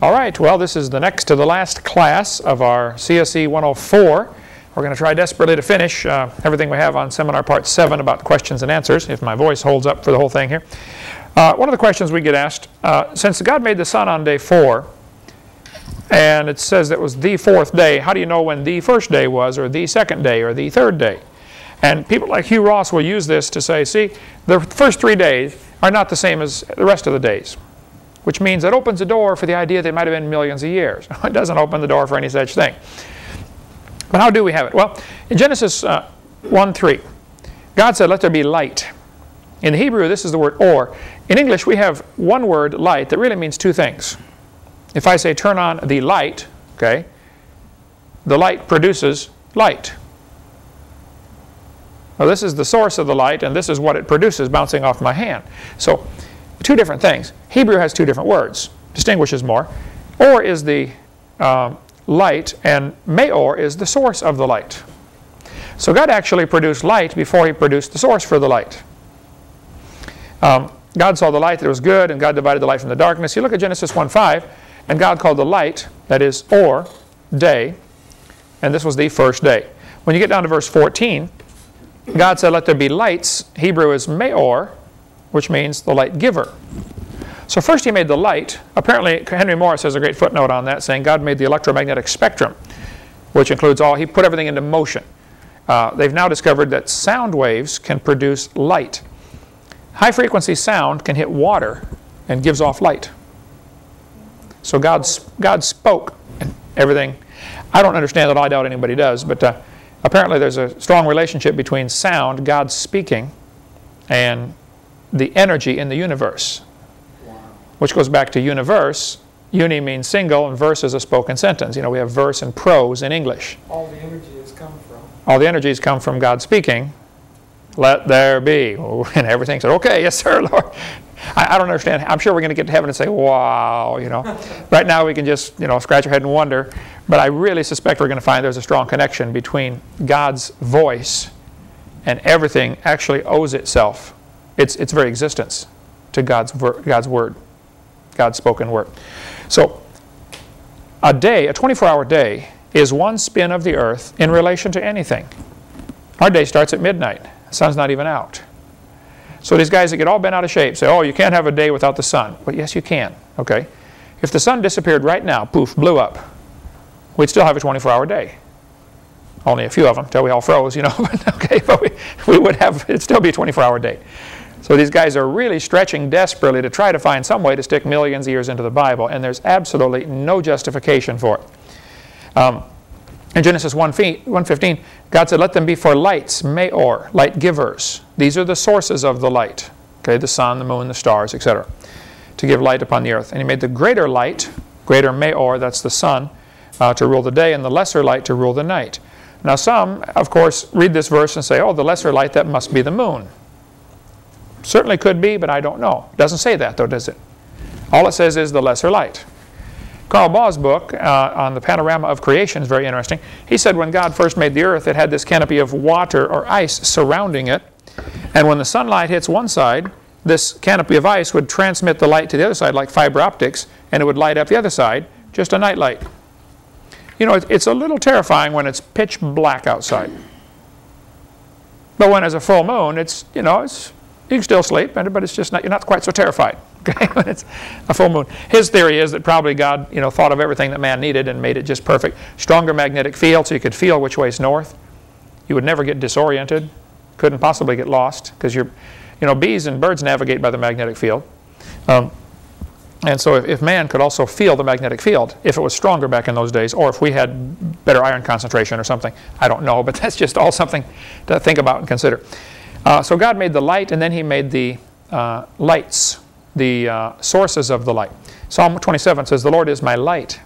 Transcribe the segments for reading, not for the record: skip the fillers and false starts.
All right, well, this is the next to the last class of our CSE 104. We're going to try desperately to finish everything we have on Seminar Part 7 about questions and answers, if my voice holds up for the whole thing here. One of the questions we get asked, since God made the sun on day 4, and it says it was the 4th day, how do you know when the first day was, or the second day, or the third day? And people like Hugh Ross will use this to say, see, the first 3 days are not the same as the rest of the days, which means it opens the door for the idea that it might have been millions of years. It doesn't open the door for any such thing. But how do we have it? Well, in Genesis 1:3, God said, let there be light. In the Hebrew, this is the word or. In English, we have one word, light, that really means two things. If I say turn on the light, okay, the light produces light. Well, this is the source of the light, and this is what it produces bouncing off my hand. So, two different things. Hebrew has two different words, distinguishes more. Or is the light, and meor is the source of the light. So God actually produced light before He produced the source for the light. God saw the light that it was good, and God divided the light from the darkness. You look at Genesis 1:5, and God called the light, that is, or, day, and this was the first day. When you get down to verse 14, God said, let there be lights. Hebrew is meor, which means the light giver. So first He made the light. Apparently, Henry Morris has a great footnote on that, saying God made the electromagnetic spectrum, which includes all, He put everything into motion. They've now discovered that sound waves can produce light. High-frequency sound can hit water and gives off light. So God spoke, and everything. I don't understand it. I doubt anybody does, but apparently there's a strong relationship between sound, God speaking, and the energy in the universe. Wow. Which goes back to universe. Uni means single, and verse is a spoken sentence. You know, we have verse and prose in English. All the energy has come from. All the energies come from God speaking. Let there be. And everything said, okay, yes, sir, Lord. I don't understand. I'm sure we're going to get to heaven and say, wow, you know. Right now we can just, you know, scratch our head and wonder. But I really suspect we're going to find there's a strong connection between God's voice and everything actually owes itself, its very existence, to God's word, God's spoken word. So a day, a 24-hour day, is one spin of the earth in relation to anything. Our day starts at midnight. The sun's not even out. So these guys that get all bent out of shape say, oh, you can't have a day without the sun. Well, yes, you can. Okay. If the sun disappeared right now, poof, blew up, we'd still have a 24-hour day. Only a few of them till we all froze, you know. But okay, but we would have, it'd still be a 24-hour day. So these guys are really stretching desperately to try to find some way to stick millions of years into the Bible, and there's absolutely no justification for it. In Genesis 1:15, God said, let them be for lights, meor, light givers. These are the sources of the light. Okay, the sun, the moon, the stars, etc. To give light upon the earth. And He made the greater light, greater meor, that's the sun, to rule the day, and the lesser light to rule the night. Now some, of course, read this verse and say, oh, the lesser light, that must be the moon. Certainly could be, but I don't know. It doesn't say that, though, does it? All it says is the lesser light. Carl Baugh's book on the panorama of creation is very interesting. He said when God first made the earth, it had this canopy of water or ice surrounding it. And when the sunlight hits one side, this canopy of ice would transmit the light to the other side like fiber optics, and it would light up the other side, just a night light. You know, it's a little terrifying when it's pitch black outside. But when there's a full moon, it's, you know, you can still sleep, but it's just not, you're not quite so terrified. Okay, when it's a full moon. His theory is that probably God, you know, thought of everything that man needed and made it just perfect. Stronger magnetic field, so you could feel which way is north. You would never get disoriented. Couldn't possibly get lost because you know, bees and birds navigate by the magnetic field. And so if man could also feel the magnetic field, if it was stronger back in those days, or if we had better iron concentration or something, I don't know, but that's just all something to think about and consider. So God made the light, and then He made the lights, the sources of the light. Psalm 27 says, the Lord is my light.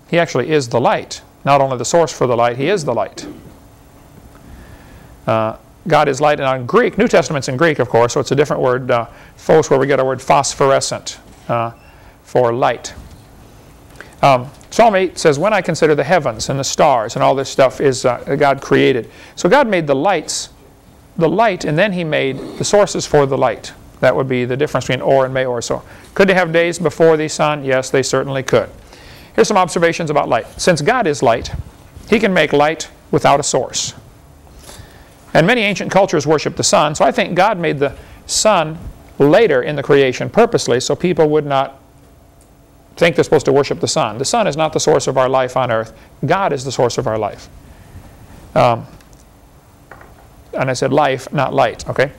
He actually is the light. Not only the source for the light, He is the light. God is light, and on Greek, New Testament's in Greek, of course, so it's a different word. Phos, where we get our word phosphorescent for light. Psalm 8 says, when I consider the heavens and the stars and all this stuff is God created. So God made the lights, the light, and then He made the sources for the light, That would be the difference between or and may or. So could they have days before the sun? Yes, they certainly could. Here's some observations about light. Since God is light, he can make light without a source. And many ancient cultures worship the sun, so I think God made the sun later in the creation purposely so people would not think they're supposed to worship the sun. The sun is not the source of our life on earth. God is the source of our life. And I said life, not light, okay?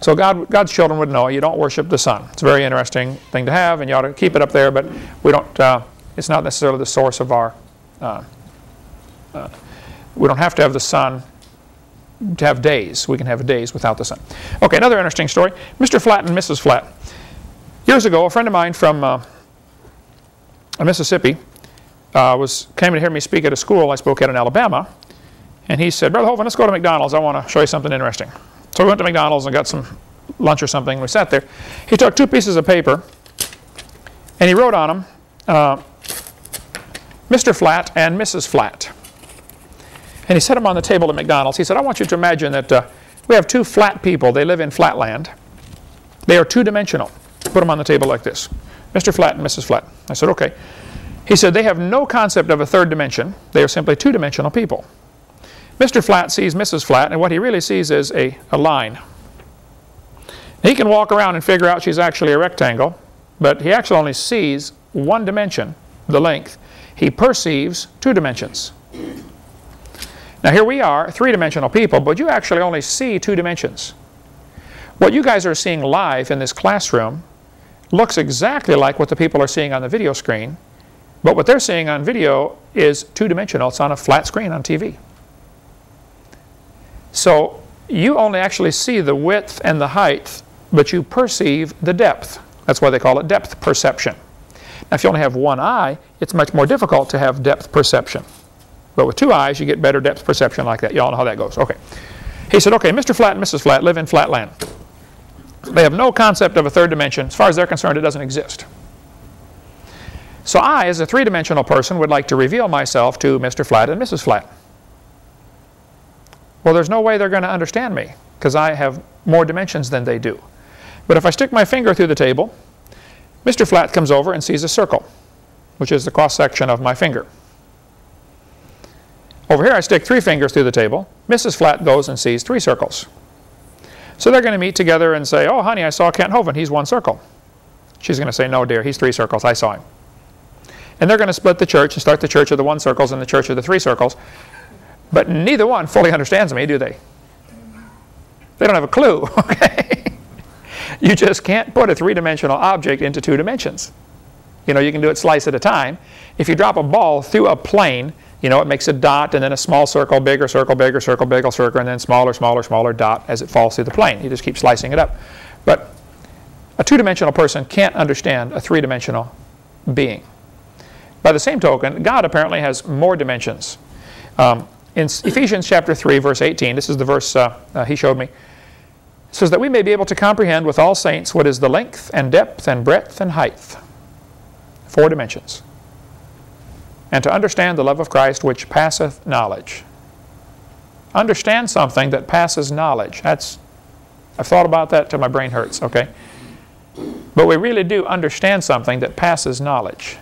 So God's children would know you don't worship the sun. It's a very interesting thing to have, and you ought to keep it up there, but we don't, it's not necessarily the source of our, we don't have to have the sun to have days. We can have days without the sun. Okay, another interesting story. Mr. Flatt and Mrs. Flatt. Years ago, a friend of mine from Mississippi came to hear me speak at a school I spoke at in Alabama, and he said, "Brother Hovind, let's go to McDonald's. I want to show you something interesting." So we went to McDonald's and got some lunch or something. We sat there. He took 2 pieces of paper, and he wrote on them, Mr. Flatt and Mrs. Flatt. And he set them on the table at McDonald's. He said, "I want you to imagine that we have 2 flat people. They live in flatland. They are 2-dimensional. Put them on the table like this. Mr. Flatt and Mrs. Flatt." I said, "Okay." He said, "They have no concept of a 3rd dimension. They are simply 2-dimensional people. Mr. Flatt sees Mrs. Flatt, and what he really sees is a line. He can walk around and figure out she's actually a rectangle, but he actually only sees 1 dimension, the length. He perceives 2 dimensions. Now here we are, 3-dimensional people, but you actually only see 2 dimensions. What you guys are seeing live in this classroom looks exactly like what the people are seeing on the video screen, but what they're seeing on video is 2-dimensional. It's on a flat screen on TV. So you only actually see the width and the height, but you perceive the depth. That's why they call it depth perception. Now if you only have 1 eye, it's much more difficult to have depth perception. But with 2 eyes, you get better depth perception like that. You all know how that goes. Okay. He said, "Okay, Mr. Flatt and Mrs. Flatt live in flatland. They have no concept of a 3rd dimension. As far as they're concerned, it doesn't exist. So I, as a 3-dimensional person, would like to reveal myself to Mr. Flatt and Mrs. Flatt. Well, there's no way they're going to understand me because I have more dimensions than they do. But if I stick my finger through the table, Mr. Flatt comes over and sees a circle, which is the cross-section of my finger. Over here, I stick 3 fingers through the table. Mrs. Flatt goes and sees 3 circles. So they're going to meet together and say, "Oh, honey, I saw Kent Hovind. He's 1 circle." She's going to say, "No, dear, he's 3 circles. I saw him." And they're going to split the church and start the church of the 1 circles and the church of the 3 circles. But neither one fully understands me, do they? They don't have a clue, okay? You just can't put a 3-dimensional object into 2 dimensions. You know, you can do it slice at a time. If you drop a ball through a plane, you know, it makes a dot and then a small circle, bigger circle, bigger circle, bigger circle, and then smaller, smaller, smaller dot as it falls through the plane. You just keep slicing it up. But a 2-dimensional person can't understand a 3-dimensional being. By the same token, God apparently has more dimensions. In Ephesians chapter 3, verse 18, this is the verse he showed me, it says that we may be able to comprehend with all saints what is the length and depth and breadth and height. 4 dimensions. And to understand the love of Christ which passeth knowledge. Understand something that passes knowledge. I've thought about that till my brain hurts, okay? But we really do understand something that passes knowledge.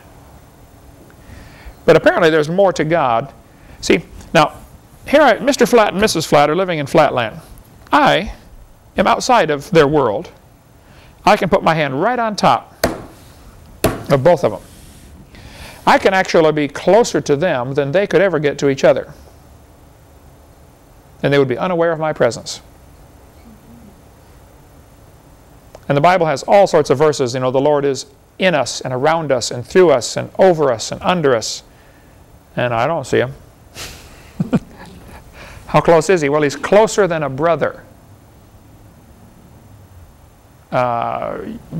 But apparently there's more to God. See, now, here Mr. Flatt and Mrs. Flatt are living in flatland. I am outside of their world. I can put my hand right on top of both of them. I can actually be closer to them than they could ever get to each other. And they would be unaware of my presence. And the Bible has all sorts of verses. You know, the Lord is in us and around us and through us and over us and under us. And I don't see him. How close is he? Well, he's closer than a brother.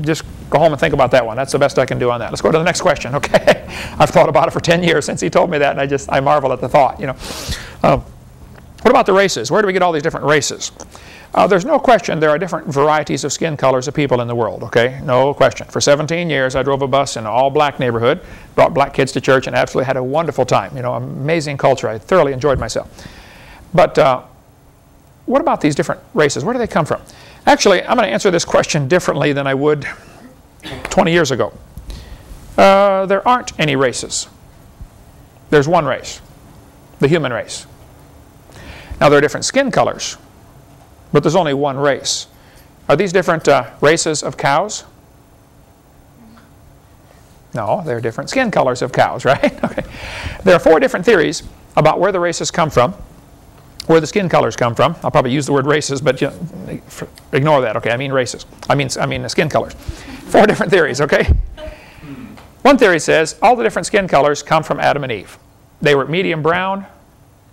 Just go home and think about that one. That's the best I can do on that. Let's go to the next question, okay? I've thought about it for 10 years since he told me that, and I marvel at the thought, you know. What about the races? Where do we get all these different races? There's no question there are different varieties of skin colors of people in the world, okay? No question. For 17 years, I drove a bus in an all-black neighborhood, brought black kids to church, and absolutely had a wonderful time. You know, amazing culture. I thoroughly enjoyed myself. But what about these different races? Where do they come from? Actually, I'm going to answer this question differently than I would 20 years ago. There aren't any races. There's one race, the human race. Now, there are different skin colors, but there's only one race. Are these different races of cows? No, they're different skin colors of cows, right? Okay. There are 4 different theories about where the races come from, where the skin colors come from. I'll probably use the word races, but ignore that, okay? I mean races. I mean the skin colors. 4 different theories, okay? One theory says all the different skin colors come from Adam and Eve. They were medium brown,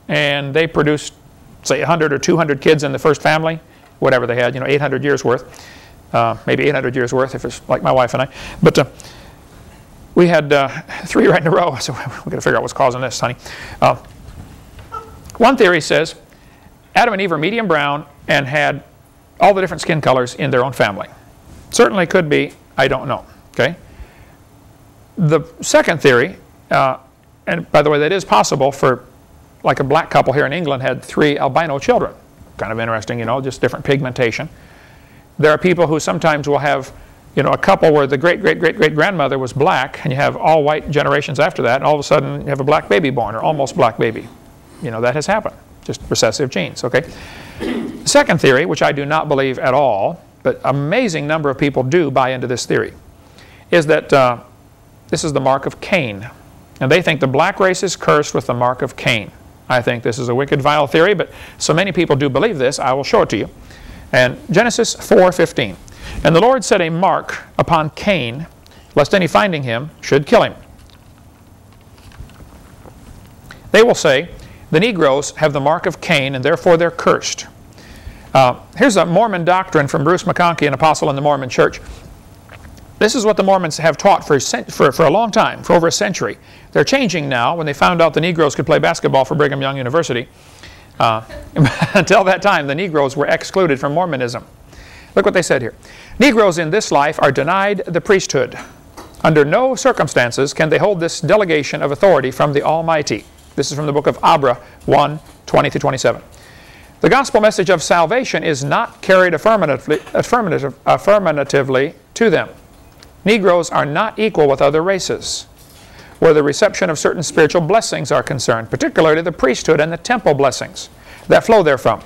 and they produced, say, 100 or 200 kids in the first family, whatever they had, 800 years worth. Maybe 800 years worth if it's like my wife and I. But we had 3 right in a row, so we've got to figure out what's causing this, honey. One theory says Adam and Eve are medium brown and had all the different skin colors in their own family. Certainly could be, I don't know, okay? The second theory, and by the way, that is possible for, like a black couple here in England had 3 albino children. Kind of interesting, just different pigmentation. There are people who sometimes will have, a couple where the great-great-great-great-grandmother was black, and you have all white generations after that, and all of a sudden you have a black baby born, or almost black baby. That has happened, just recessive genes, okay? The second theory, which I do not believe at all, but amazing number of people do buy into this theory, is that this is the mark of Cain. And they think the black race is cursed with the mark of Cain. I think this is a wicked, vile theory, but so many people do believe this, I will show it to you. And Genesis 4:15. And the Lord set a mark upon Cain, lest any finding him should kill him. They will say, the Negroes have the mark of Cain, and therefore they're cursed. Here's a Mormon doctrine from Bruce McConkie, an apostle in the Mormon church. This is what the Mormons have taught for a long time, for over a century. They're changing now when they found out the Negroes could play basketball for Brigham Young University. Until that time, the Negroes were excluded from Mormonism. Look what they said here. Negroes in this life are denied the priesthood. Under no circumstances can they hold this delegation of authority from the Almighty. This is from the book of Abra 1:20-27. The gospel message of salvation is not carried affirmatively to them. Negroes are not equal with other races, where the reception of certain spiritual blessings are concerned, particularly the priesthood and the temple blessings that flow therefrom.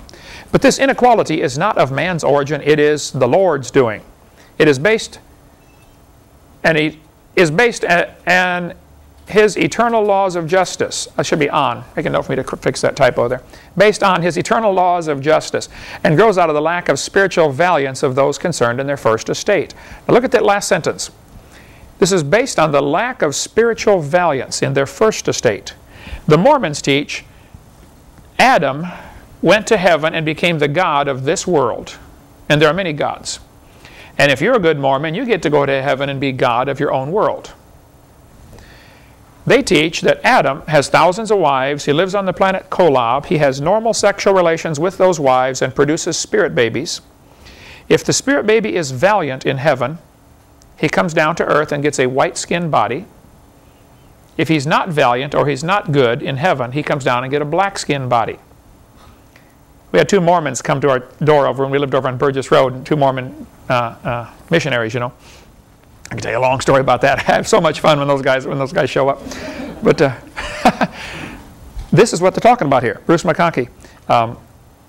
But this inequality is not of man's origin, it is the Lord's doing. It is based on His eternal laws of justice. That should be on. Make a note for me to fix that typo there. Based on His eternal laws of justice, and grows out of the lack of spiritual valiance of those concerned in their first estate. Now look at that last sentence. This is based on the lack of spiritual valiance in their first estate. The Mormons teach Adam went to heaven and became the god of this world. And there are many gods. And if you're a good Mormon, you get to go to heaven and be god of your own world. They teach that Adam has thousands of wives, he lives on the planet Kolob, he has normal sexual relations with those wives and produces spirit babies. If the spirit baby is valiant in heaven, he comes down to earth and gets a white-skinned body. If he's not valiant or he's not good in heaven, he comes down and gets a black-skinned body. We had 2 Mormons come to our door over when we lived over on Burgess Road, 2 Mormon missionaries, I can tell you a long story about that. I have so much fun when those guys show up. But this is what they're talking about here. Bruce McConkie.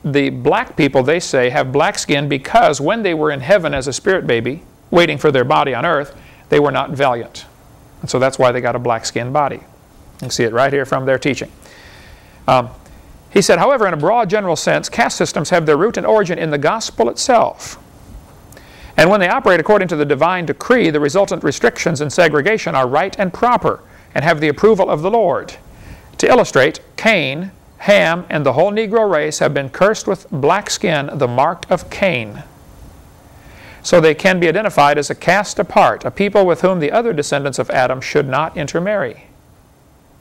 The black people, they say, have black skin because when they were in heaven as a spirit baby, waiting for their body on earth, they were not valiant. And so that's why they got a black-skinned body. You can see it right here from their teaching. He said, however, in a broad general sense, caste systems have their root and origin in the gospel itself. And when they operate according to the divine decree, the resultant restrictions and segregation are right and proper and have the approval of the Lord. To illustrate, Cain, Ham, and the whole Negro race have been cursed with black skin, the mark of Cain. So they can be identified as a caste apart, a people with whom the other descendants of Adam should not intermarry.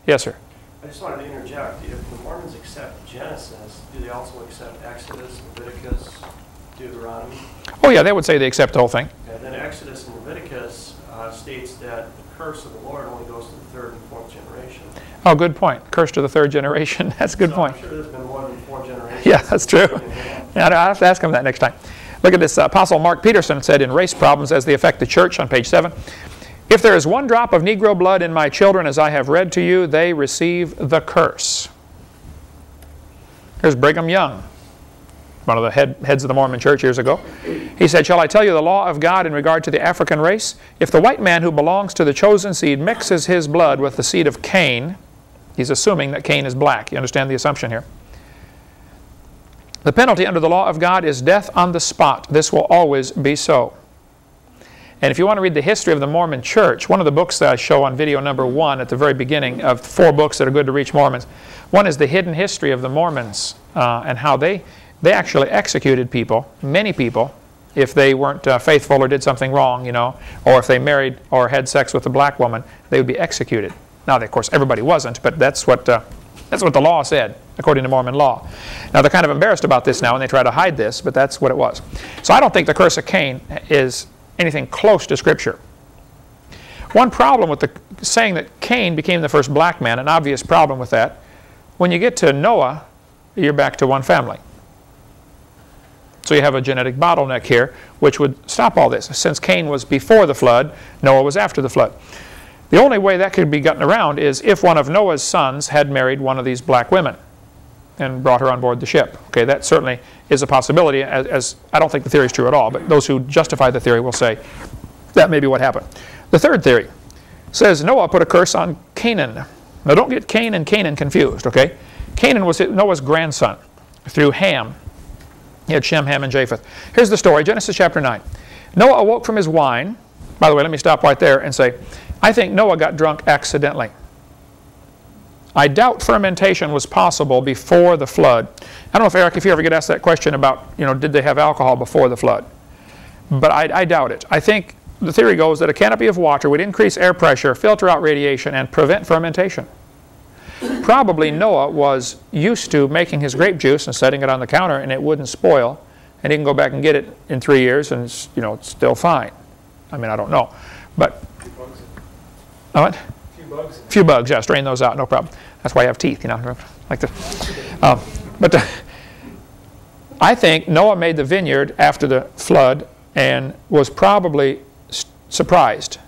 Yes, sir? I just wanted to interject. If the Mormons accept Genesis, do they also accept Exodus, Leviticus, Deuteronomy? Oh yeah, they would say they accept the whole thing. And then Exodus and Leviticus states that the curse of the Lord only goes to the 3rd and 4th generation. Oh, good point. Curse to the 3rd generation. That's a good point. I'm sure there's been more than 4 generations. Yeah, that's true. Yeah, I'll have to ask him that next time. Look at this. Apostle Mark Peterson said in Race Problems as They Affect the Church on page 7, "If there is one drop of Negro blood in my children, as I have read to you, they receive the curse." Here's Brigham Young, one of the heads of the Mormon Church years ago. He said, "Shall I tell you the law of God in regard to the African race? If the white man who belongs to the chosen seed mixes his blood with the seed of Cain," he's assuming that Cain is black. You understand the assumption here? "The penalty under the law of God is death on the spot. This will always be so." And if you want to read the history of the Mormon Church, one of the books that I show on video number 1 at the very beginning of 4 books that are good to reach Mormons, one is the hidden history of the Mormons and how they actually executed people, many people, if they weren't faithful or did something wrong, you know, or if they married or had sex with a black woman, they would be executed. Now, of course, everybody wasn't, but that's what the law said, according to Mormon law. Now, they're kind of embarrassed about this now, and they try to hide this, but that's what it was. So I don't think the curse of Cain is anything close to Scripture. One problem with saying that Cain became the first black man, an obvious problem with that, when you get to Noah, you're back to one family. So you have a genetic bottleneck here, which would stop all this. Since Cain was before the flood, Noah was after the flood. The only way that could be gotten around is if one of Noah's sons had married one of these black women and brought her on board the ship. Okay, that certainly is a possibility, as I don't think the theory is true at all, but those who justify the theory will say that may be what happened. The third theory says Noah put a curse on Canaan. Now don't get Cain and Canaan confused, okay? Canaan was Noah's grandson through Ham. He had Shem, Ham, and Japheth. Here's the story, Genesis chapter 9. Noah awoke from his wine. By the way, let me stop right there and say, I think Noah got drunk accidentally. I doubt fermentation was possible before the flood. I don't know if, Eric, if you ever get asked that question about, you know, did they have alcohol before the flood? But I doubt it. I think the theory goes that a canopy of water would increase air pressure, filter out radiation, and prevent fermentation. Probably Noah was used to making his grape juice and setting it on the counter, and it wouldn't spoil, and he can go back and get it in 3 years, and it's, you know, it's still fine. I mean, I don't know, but what? Few bugs, yeah, strain those out, no problem. That's why I have teeth, you know, like this. I think Noah made the vineyard after the flood and was probably surprised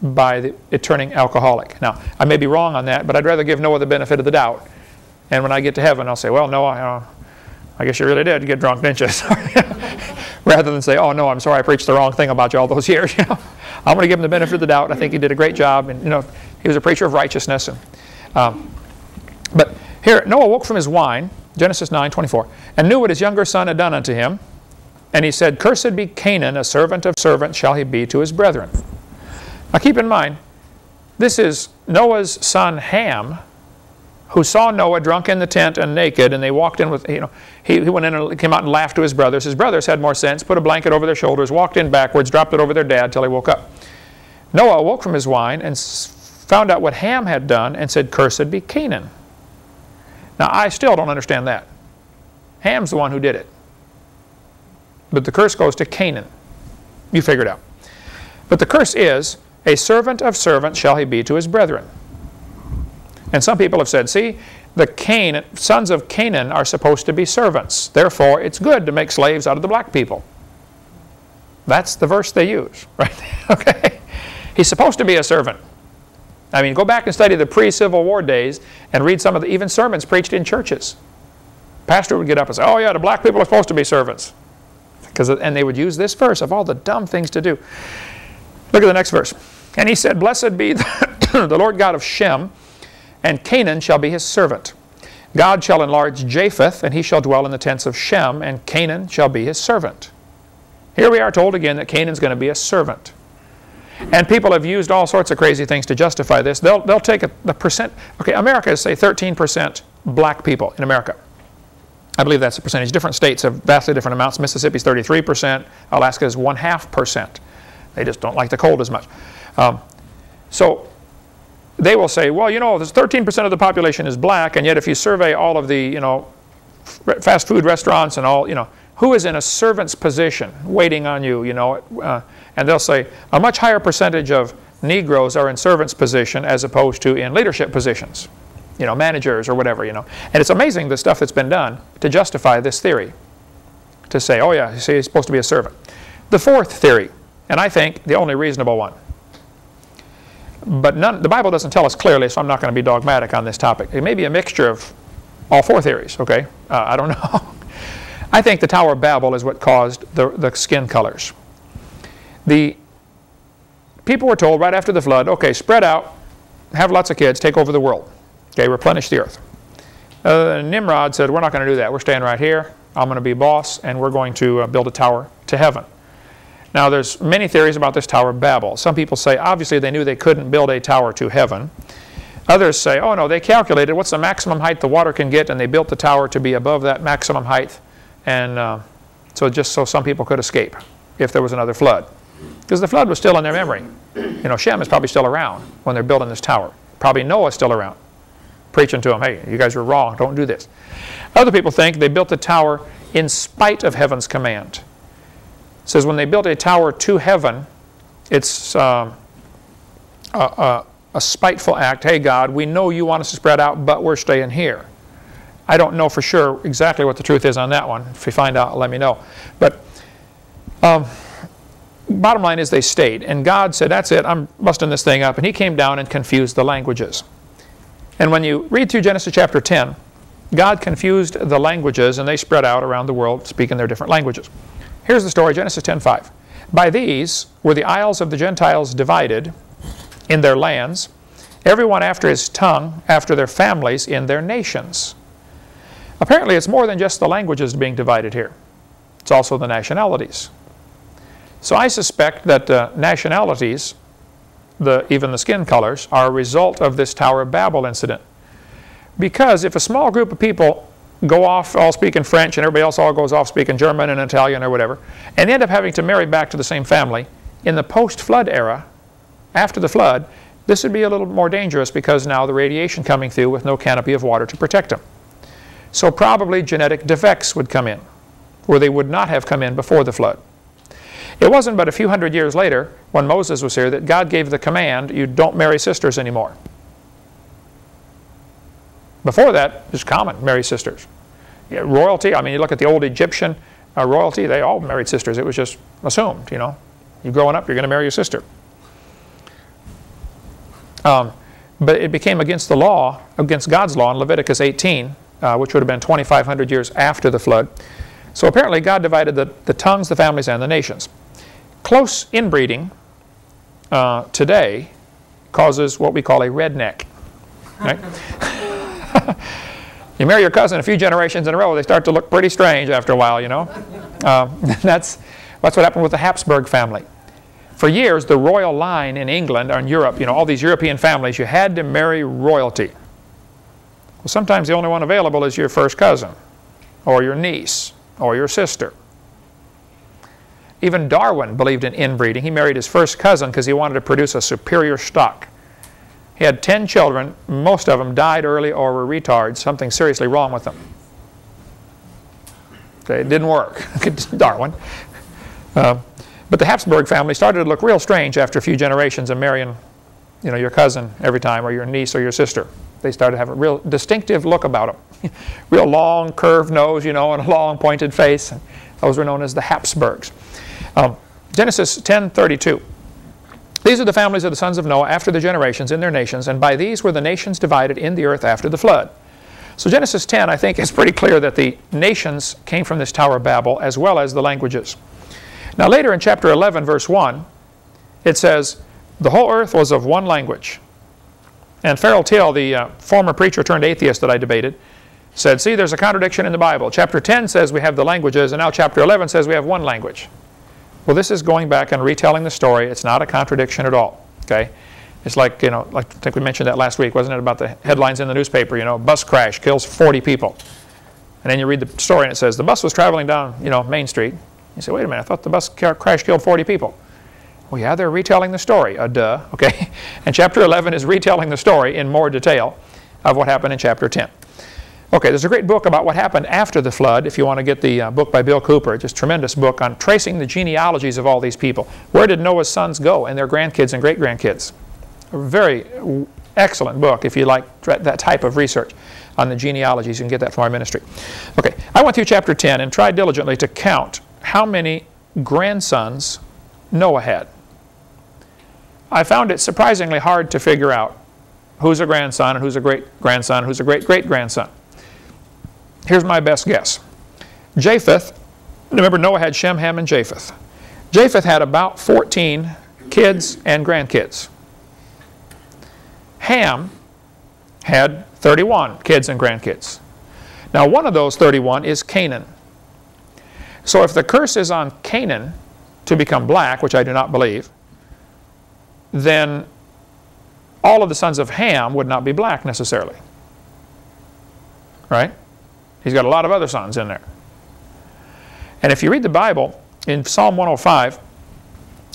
by it turning alcoholic. Now, I may be wrong on that, but I'd rather give Noah the benefit of the doubt. And when I get to heaven, I'll say, well, Noah, I guess you really did get drunk, didn't you? Rather than say, oh, no, I'm sorry, I preached the wrong thing about you all those years. You know, I'm going to give him the benefit of the doubt. I think he did a great job, and you know, he was a preacher of righteousness. And, but here, Noah woke from his wine, Genesis 9:24, and knew what his younger son had done unto him. And he said, "Cursed be Canaan, a servant of servants shall he be to his brethren." Now keep in mind, this is Noah's son Ham, who saw Noah drunk in the tent and naked, and they walked in with, you know, he went in and came out and laughed to his brothers. His brothers had more sense, put a blanket over their shoulders, walked in backwards, dropped it over their dad till he woke up. Noah awoke from his wine and found out what Ham had done and said, "Cursed be Canaan." Now I still don't understand that. Ham's the one who did it. But the curse goes to Canaan. You figure it out. But the curse is, a servant of servants shall he be to his brethren. And some people have said, see, the sons of Canaan are supposed to be servants. Therefore, it's good to make slaves out of the black people. That's the verse they use, right? Okay. He's supposed to be a servant. I mean, go back and study the pre-Civil War days and read some of the even sermons preached in churches. Pastor would get up and say, oh yeah, the black people are supposed to be servants. And they would use this verse of all the dumb things to do. Look at the next verse. And he said, "Blessed be the Lord God of Shem, and Canaan shall be his servant. God shall enlarge Japheth, and he shall dwell in the tents of Shem, and Canaan shall be his servant." Here we are told again that Canaan's going to be a servant. And people have used all sorts of crazy things to justify this. They'll take the percent. Okay, America is, say, 13% black people in America. I believe that's the percentage. Different states have vastly different amounts. Mississippi's 33%. Alaska is 0.5%. They just don't like the cold as much. So they will say, well, you know, there's 13% of the population is black, and yet if you survey all of the, you know, fast food restaurants and all, you know, who is in a servant's position waiting on you, you know, and they'll say a much higher percentage of Negroes are in servant's position as opposed to in leadership positions, you know, managers or whatever, you know. And it's amazing the stuff that's been done to justify this theory, to say, oh yeah, see, he's supposed to be a servant. The fourth theory, and I think the only reasonable one, but the Bible doesn't tell us clearly, so I'm not going to be dogmatic on this topic. It may be a mixture of all four theories, okay? I don't know. I think the Tower of Babel is what caused the skin colors. The people were told right after the flood, okay, spread out, have lots of kids, take over the world. Okay, replenish the earth. Nimrod said, we're not going to do that. We're staying right here. I'm going to be boss, and we're going to build a tower to heaven. Now, there's many theories about this Tower of Babel. Some people say, obviously, they knew they couldn't build a tower to heaven. Others say, oh, no, they calculated what's the maximum height the water can get, and they built the tower to be above that maximum height, and so just so some people could escape if there was another flood. Because the flood was still in their memory. You know, Shem is probably still around when they're building this tower. Probably Noah's still around, preaching to them, hey, you guys are wrong, don't do this. Other people think they built the tower in spite of heaven's command. It says when they built a tower to heaven, it's a spiteful act. Hey, God, we know you want us to spread out, but we're staying here. I don't know for sure exactly what the truth is on that one. If you find out, let me know. But bottom line is they stayed. And God said, that's it, I'm busting this thing up. And he came down and confused the languages. And when you read through Genesis chapter 10, God confused the languages, and they spread out around the world speaking their different languages. Here's the story, Genesis 10:5. By these were the isles of the Gentiles divided in their lands, everyone after his tongue, after their families, in their nations. Apparently, it's more than just the languages being divided here. It's also the nationalities. So I suspect that nationalities, even the skin colors, are a result of this Tower of Babel incident. Because if a small group of people go off all speaking French and everybody else all goes off speaking German and Italian or whatever, and they end up having to marry back to the same family, in the post-flood era, after the flood, this would be a little more dangerous because now the radiation coming through with no canopy of water to protect them. So probably genetic defects would come in, where they would not have come in before the flood. It wasn't but a few hundred years later, when Moses was here, that God gave the command, you don't marry sisters anymore. Before that, it was common, marry sisters. Yeah, royalty, I mean, you look at the old Egyptian royalty, they all married sisters. It was just assumed, you know. You're growing up, you're going to marry your sister. But it became against the law, against God's law in Leviticus 18, which would have been 2,500 years after the flood. So apparently God divided the tongues, the families, and the nations. Close inbreeding today causes what we call a redneck. Right? You marry your cousin a few generations in a row, they start to look pretty strange after a while, you know. That's what happened with the Habsburg family. For years, the royal line in England or in Europe, you know, all these European families, you had to marry royalty. Well, sometimes the only one available is your first cousin, or your niece, or your sister. Even Darwin believed in inbreeding. He married his first cousin because he wanted to produce a superior stock. He had 10 children. Most of them died early or were retards, something seriously wrong with them. Okay, it didn't work, Darwin. But the Habsburg family started to look real strange after a few generations of marrying, you know, your cousin every time, or your niece or your sister. They started to have a real distinctive look about them. Real long, curved nose, you know, and a long, pointed face. Those were known as the Habsburgs. Genesis 10:32. These are the families of the sons of Noah after the generations in their nations, and by these were the nations divided in the earth after the flood. So Genesis 10, I think, is pretty clear that the nations came from this Tower of Babel as well as the languages. Now later in chapter 11, verse 1, it says, the whole earth was of one language. And Farrell Till, the former preacher turned atheist that I debated, said, see, there's a contradiction in the Bible. Chapter 10 says we have the languages, and now chapter 11 says we have one language. Well, this is going back and retelling the story. It's not a contradiction at all, okay? It's like, you know, like I think we mentioned that last week, wasn't it, about the headlines in the newspaper, you know, bus crash kills 40 people. And then you read the story and it says, the bus was traveling down, you know, Main Street. You say, wait a minute, I thought the bus crash killed 40 people. Well, yeah, they're retelling the story, duh, okay? And chapter 11 is retelling the story in more detail of what happened in chapter 10. Okay, there's a great book about what happened after the flood, if you want to get the book by Bill Cooper, just a tremendous book on tracing the genealogies of all these people. Where did Noah's sons go and their grandkids and great-grandkids? A very excellent book if you like that type of research. on the genealogies. You can get that from our ministry. Okay, I went through chapter 10 and tried diligently to count how many grandsons Noah had. I found it surprisingly hard to figure out who's a grandson and who's a great-grandson, who's a great-great-grandson. Here's my best guess. Japheth, remember Noah had Shem, Ham, and Japheth. Japheth had about 14 kids and grandkids. Ham had 31 kids and grandkids. Now one of those 31 is Canaan. So if the curse is on Canaan to become black, which I do not believe, then all of the sons of Ham would not be black necessarily. Right? He's got a lot of other sons in there. And if you read the Bible, in Psalm 105,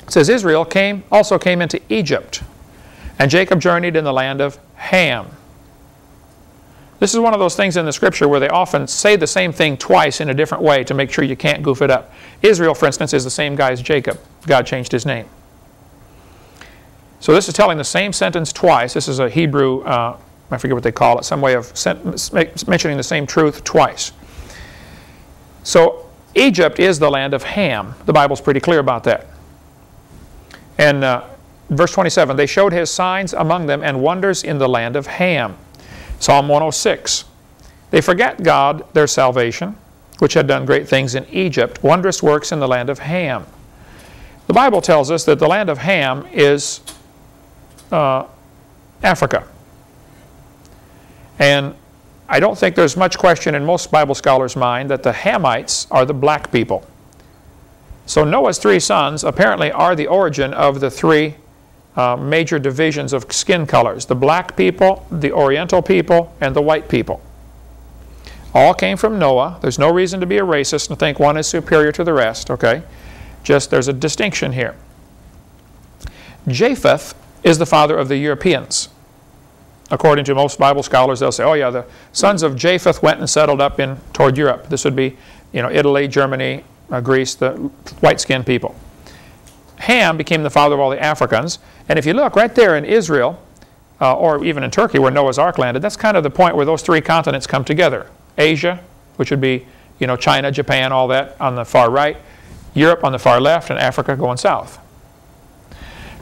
it says, Israel also came into Egypt, and Jacob journeyed in the land of Ham. This is one of those things in the Scripture where they often say the same thing twice in a different way to make sure you can't goof it up. Israel, for instance, is the same guy as Jacob. God changed his name. So this is telling the same sentence twice. This is a Hebrew, I forget what they call it, some way of mentioning the same truth twice. So Egypt is the land of Ham. The Bible's pretty clear about that. And verse 27, they showed his signs among them and wonders in the land of Ham. Psalm 106, they forget God, their salvation, which had done great things in Egypt, wondrous works in the land of Ham. The Bible tells us that the land of Ham is Africa. And I don't think there's much question in most Bible scholars' mind that the Hamites are the black people. So Noah's 3 sons apparently are the origin of the 3 major divisions of skin colors. The black people, the oriental people, and the white people. All came from Noah. There's no reason to be a racist and think one is superior to the rest, okay? Just there's a distinction here. Japheth is the father of the Europeans. According to most Bible scholars, they'll say, oh yeah, the sons of Japheth went and settled up toward Europe. This would be, Italy, Germany, Greece, the white-skinned people. Ham became the father of all the Africans. And if you look right there in Israel, or even in Turkey where Noah's Ark landed, that's kind of the point where those 3 continents come together. Asia, which would be, China, Japan, all that on the far right. Europe on the far left, and Africa going south.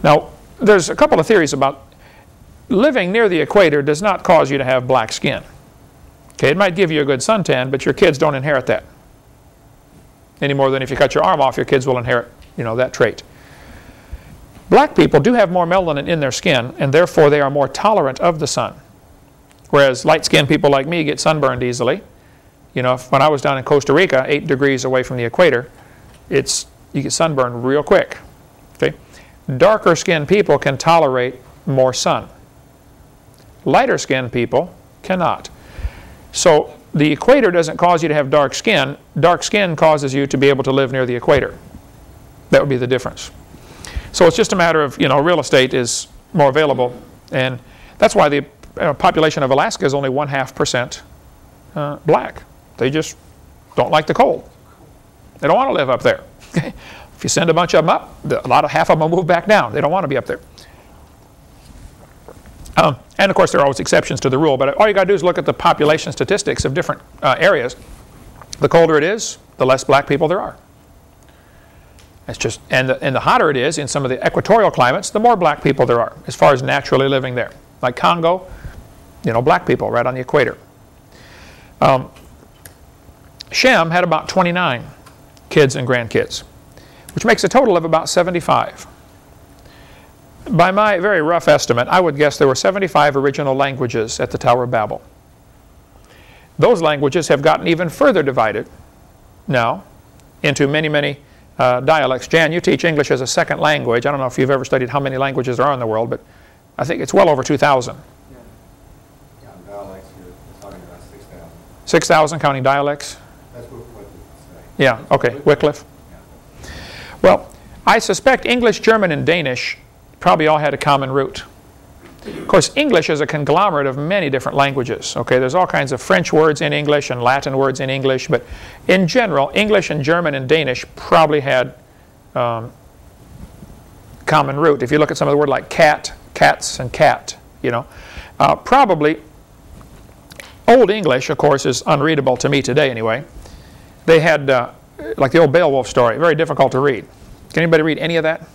Now, there's a couple of theories about living near the equator does not cause you to have black skin. Okay, it might give you a good suntan, but your kids don't inherit that. Any more than if you cut your arm off, your kids will inherit, that trait. Black people do have more melanin in their skin, and therefore they are more tolerant of the sun. Whereas light-skinned people like me get sunburned easily. When I was down in Costa Rica, 8 degrees away from the equator, you get sunburned real quick. Okay? Darker-skinned people can tolerate more sun. Lighter-skinned people cannot. So the equator doesn't cause you to have dark skin. Dark skin causes you to be able to live near the equator. That would be the difference. So it's just a matter of, real estate is more available. And that's why the population of Alaska is only 0.5% black. They just don't like the cold. They don't want to live up there. If you send a bunch of them up, half of them will move back down. They don't want to be up there. And of course there are always exceptions to the rule, but all you got to do is look at the population statistics of different areas. The colder it is, the less black people there are. It's just, and the hotter it is in some of the equatorial climates, the more black people there are as far as naturally living there. Like Congo, black people right on the equator. Shem had about 29 kids and grandkids, which makes a total of about 75. By my very rough estimate, I would guess there were 75 original languages at the Tower of Babel. Those languages have gotten even further divided now into many, many dialects. Jan, you teach English as a second language. I don't know if you've ever studied how many languages there are in the world, but I think it's well over 2,000. Yeah, dialects, you're talking about 6,000. 6,000 counting dialects? That's what Wycliffe would say. Yeah, okay, Wycliffe. Yeah. Well, I suspect English, German, and Danish probably all had a common root. Of course, English is a conglomerate of many different languages. Okay, there's all kinds of French words in English and Latin words in English, but in general, English and German and Danish probably had common root. If you look at some of the words like cat, cats, and cat, probably Old English, of course, is unreadable to me today anyway. They had, like the old Beowulf story, very difficult to read. Can anybody read any of that?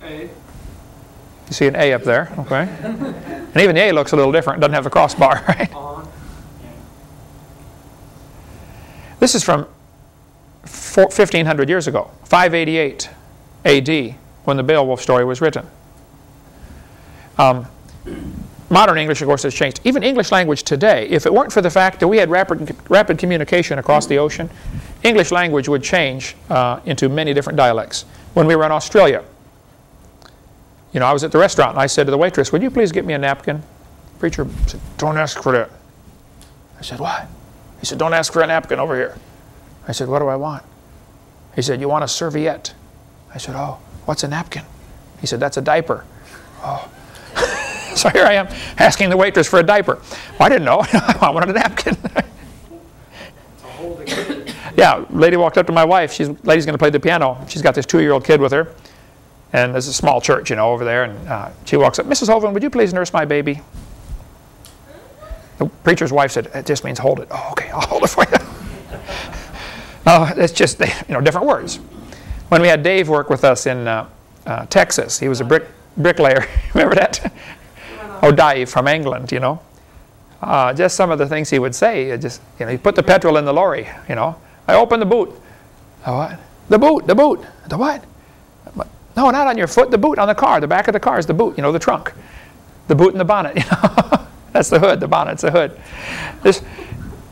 A. You see an A up there, okay. And even the A looks a little different. It doesn't have the crossbar, right? This is from 1,500 years ago, 588 AD, when the Beowulf story was written. Modern English, of course, has changed. Even English language today, if it weren't for the fact that we had rapid communication across the ocean, English language would change into many different dialects. When we were in Australia, you know, I was at the restaurant and I said to the waitress, "Would you please get me a napkin?" The preacher said, "Don't ask for that." I said, "What?" He said, "Don't ask for a napkin over here." I said, "What do I want?" He said, "You want a serviette." I said, "Oh, what's a napkin?" He said, "That's a diaper." Oh. So here I am asking the waitress for a diaper. Well, I didn't know. I wanted a napkin. Yeah, lady walked up to my wife. Lady's going to play the piano. She's got this 2-year-old kid with her. And there's a small church, you know, over there. And she walks up, "Mrs. Hovind, would you please nurse my baby?" The preacher's wife said, "It just means hold it." "Oh, okay, I'll hold it for you." It's just, you know, different words. When we had Dave work with us in Texas, he was a bricklayer. Remember that? Oh, Dave from England, you know. Just some of the things he would say. Just, you know, he put the petrol in the lorry, you know. "I opened the boot." "The what?" The boot. "The what?" "No, not on your foot. The boot on the car. The back of the car is the boot, you know, the trunk. The boot and the bonnet, you know." That's the hood. The bonnet's the hood.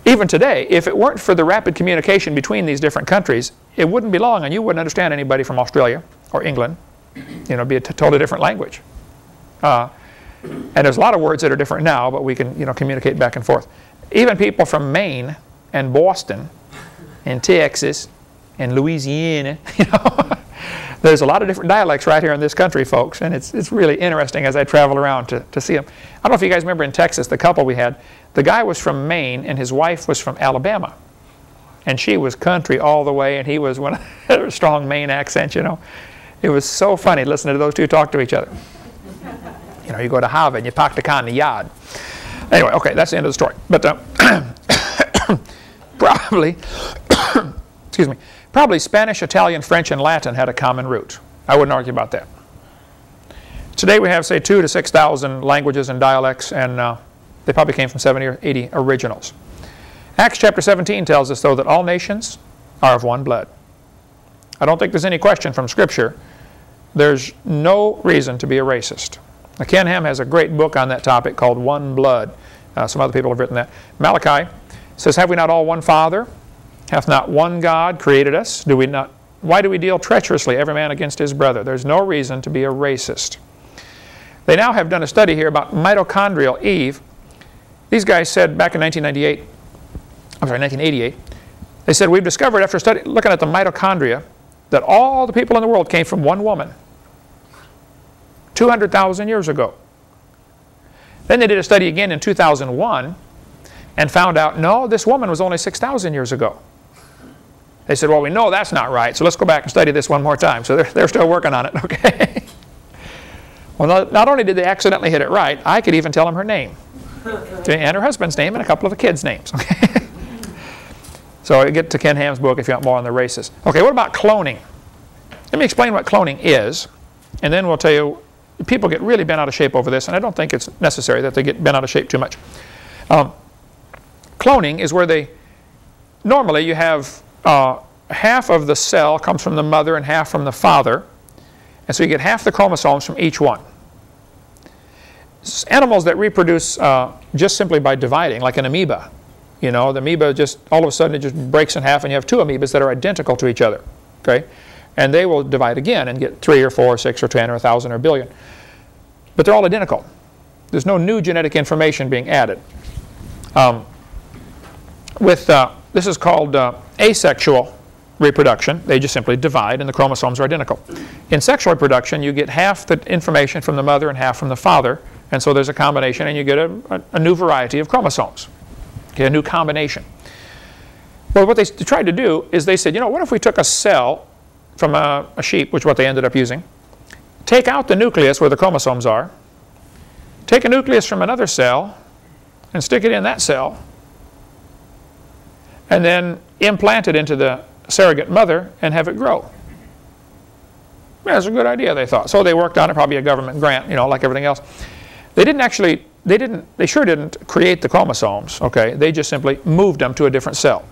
Even today, if it weren't for the rapid communication between these different countries, it wouldn't be long and you wouldn't understand anybody from Australia or England. You know, it'd be a totally different language. And there's a lot of words that are different now, but we can, you know, communicate back and forth. Even people from Maine and Boston and Texas and Louisiana, you know, there's a lot of different dialects right here in this country, folks, and it's really interesting as I travel around to see them. I don't know if you guys remember in Texas, the couple we had, the guy was from Maine and his wife was from Alabama. And she was country all the way, and he was one of a strong Maine accent, you know. It was so funny listening to those two talk to each other. You know, you go to Hovind, you park the car in the yard. Anyway, okay, that's the end of the story. But probably, excuse me, probably Spanish, Italian, French, and Latin had a common root. I wouldn't argue about that. Today we have, say, 2,000 to 6,000 languages and dialects, and they probably came from 70 or 80 originals. Acts chapter 17 tells us, though, that all nations are of one blood. I don't think there's any question from Scripture. There's no reason to be a racist. Now, Ken Ham has a great book on that topic called One Blood. Some other people have written that. Malachi says, "Have we not all one Father? Hath not one God created us? Do we not? Why do we deal treacherously, every man against his brother?" There's no reason to be a racist. They now have done a study here about mitochondrial Eve. These guys said back in 1988, they said, "We've discovered after looking at the mitochondria that all the people in the world came from one woman 200,000 years ago." Then they did a study again in 2001 and found out, no, this woman was only 6,000 years ago. They said, "Well, we know that's not right, so let's go back and study this one more time." So they're still working on it, okay? Well, not only did they accidentally hit it right, I could even tell them her name. Okay, and her husband's name and a couple of the kids' names. Okay? So you get to Ken Ham's book if you want more on the races. Okay, what about cloning? Let me explain what cloning is, and then we'll tell you, people get really bent out of shape over this, and I don't think it's necessary that they get bent out of shape too much. Cloning is where normally you have half of the cell comes from the mother and half from the father, and so you get half the chromosomes from each one. Animals that reproduce just simply by dividing, like an amoeba. You know, the amoeba just, all of a sudden it just breaks in half and you have two amoebas that are identical to each other. Okay? And they will divide again and get 3 or 4 or 6 or 10 or 1,000 or a billion. But they're all identical. There's no new genetic information being added. This is called asexual reproduction. They just simply divide and the chromosomes are identical. In sexual reproduction, you get half the information from the mother and half from the father, and so there's a combination and you get a new variety of chromosomes. Okay, a new combination. Well, what they tried to do is they said, you know, what if we took a cell from a sheep, which is what they ended up using, take out the nucleus where the chromosomes are, take a nucleus from another cell, and stick it in that cell, and then implant it into the surrogate mother and have it grow. That's a good idea, they thought. So they worked on it, probably a government grant, like everything else. They sure didn't create the chromosomes, okay? They just simply moved them to a different cell.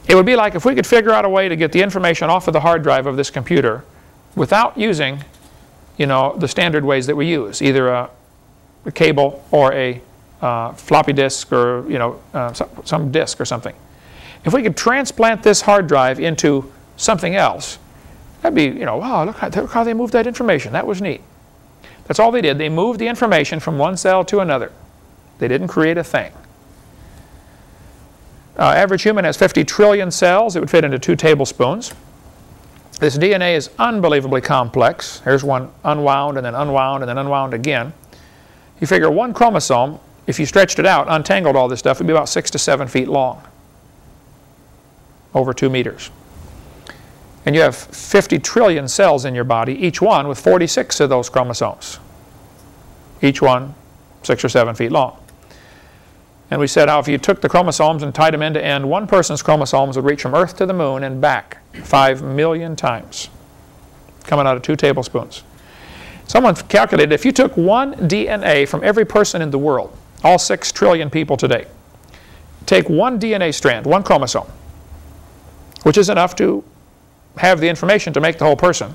It would be like if we could figure out a way to get the information off of the hard drive of this computer without using, the standard ways that we use, either a cable or a floppy disk or, some disk or something. If we could transplant this hard drive into something else, that'd be, wow, look how they moved that information. That was neat. That's all they did. They moved the information from one cell to another. They didn't create a thing. Average human has 50 trillion cells. It would fit into 2 tablespoons. This DNA is unbelievably complex. Here's one unwound and then unwound and then unwound again. You figure one chromosome, if you stretched it out, untangled all this stuff, it would be about 6 to 7 feet long, over 2 meters. And you have 50 trillion cells in your body, each one with 46 of those chromosomes. Each one 6 or 7 feet long. And we said how if you took the chromosomes and tied them end to end, one person's chromosomes would reach from Earth to the moon and back 5 million times, coming out of 2 tablespoons. Someone calculated if you took one DNA from every person in the world, all 6 trillion people today, take one DNA strand, one chromosome, which is enough to have the information to make the whole person,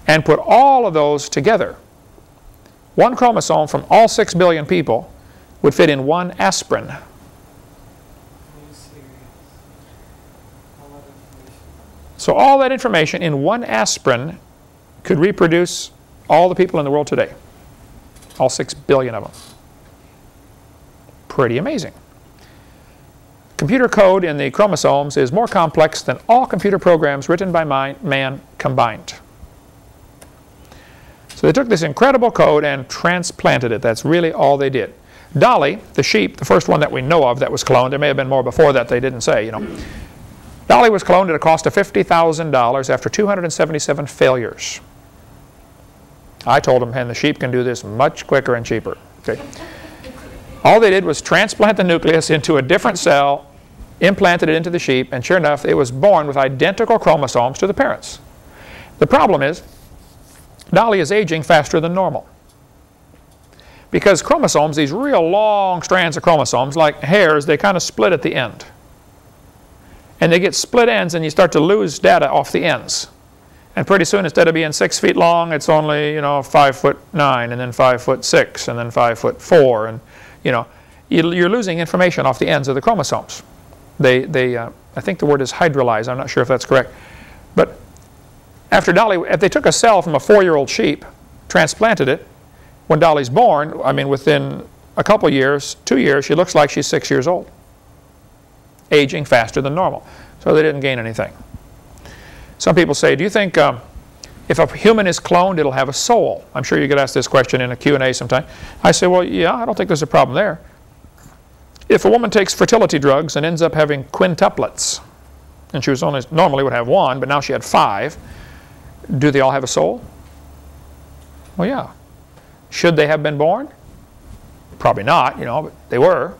and put all of those together, one chromosome from all 6 billion people would fit in 1 aspirin. So all that information in 1 aspirin could reproduce all the people in the world today. All 6 billion of them. Pretty amazing. Computer code in the chromosomes is more complex than all computer programs written by man combined. So they took this incredible code and transplanted it. That's really all they did. Dolly, the sheep, the first one that we know of that was cloned, there may have been more before that they didn't say, Dolly was cloned at a cost of $50,000 after 277 failures. I told them, and the sheep can do this much quicker and cheaper. Okay. All they did was transplant the nucleus into a different cell, implanted it into the sheep, and sure enough, it was born with identical chromosomes to the parents. The problem is, Dolly is aging faster than normal. Because chromosomes, these real long strands of chromosomes, like hairs, they kind of split at the end. And they get split ends, and you start to lose data off the ends. And pretty soon, instead of being 6 feet long, it's only 5'9", and then 5'6", and then 5'4", and you're losing information off the ends of the chromosomes. I think the word is hydrolyze. I'm not sure if that's correct. But after Dolly, if they took a cell from a 4-year-old sheep, transplanted it, when Dolly's born, within a couple years, 2 years, she looks like she's 6 years old, aging faster than normal. So they didn't gain anything. Some people say, do you think if a human is cloned, it'll have a soul? I'm sure you get asked this question in a Q&A sometime. I say, well, yeah, I don't think there's a problem there. If a woman takes fertility drugs and ends up having quintuplets, and she was normally would have 1, but now she had 5, do they all have a soul? Well, yeah. Should they have been born? Probably not, but they were.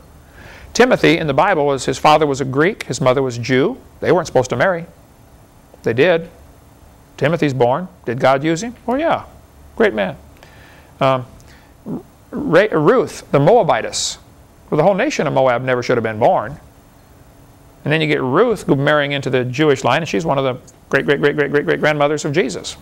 Timothy in the Bible, his father was a Greek, his mother was Jew. They weren't supposed to marry. They did. Timothy's born. Did God use him? Oh, yeah. Great man. Ruth, the Moabitess. Well, the whole nation of Moab never should have been born. And then you get Ruth marrying into the Jewish line, and she's one of the great-great-great-great-great-great-grandmothers of Jesus.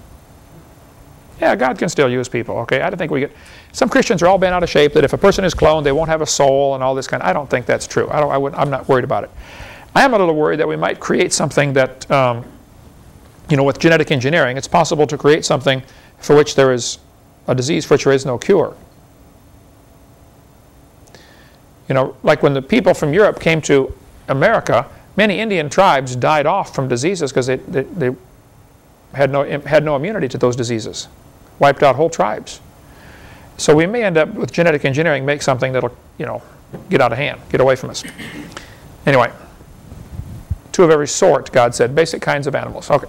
Yeah, God can still use people, okay? I don't think we get... Some Christians are all bent out of shape that if a person is cloned, they won't have a soul and all this kind of... I don't think that's true. I'm not worried about it. I am a little worried that we might create something that, with genetic engineering, it's possible to create something for which there is a disease for which there is no cure. Like when the people from Europe came to America, many Indian tribes died off from diseases because they had no immunity to those diseases. Wiped out whole tribes. So we may end up with genetic engineering, make something that'll, get out of hand, get away from us. Anyway, 2 of every sort, God said, basic kinds of animals. Okay.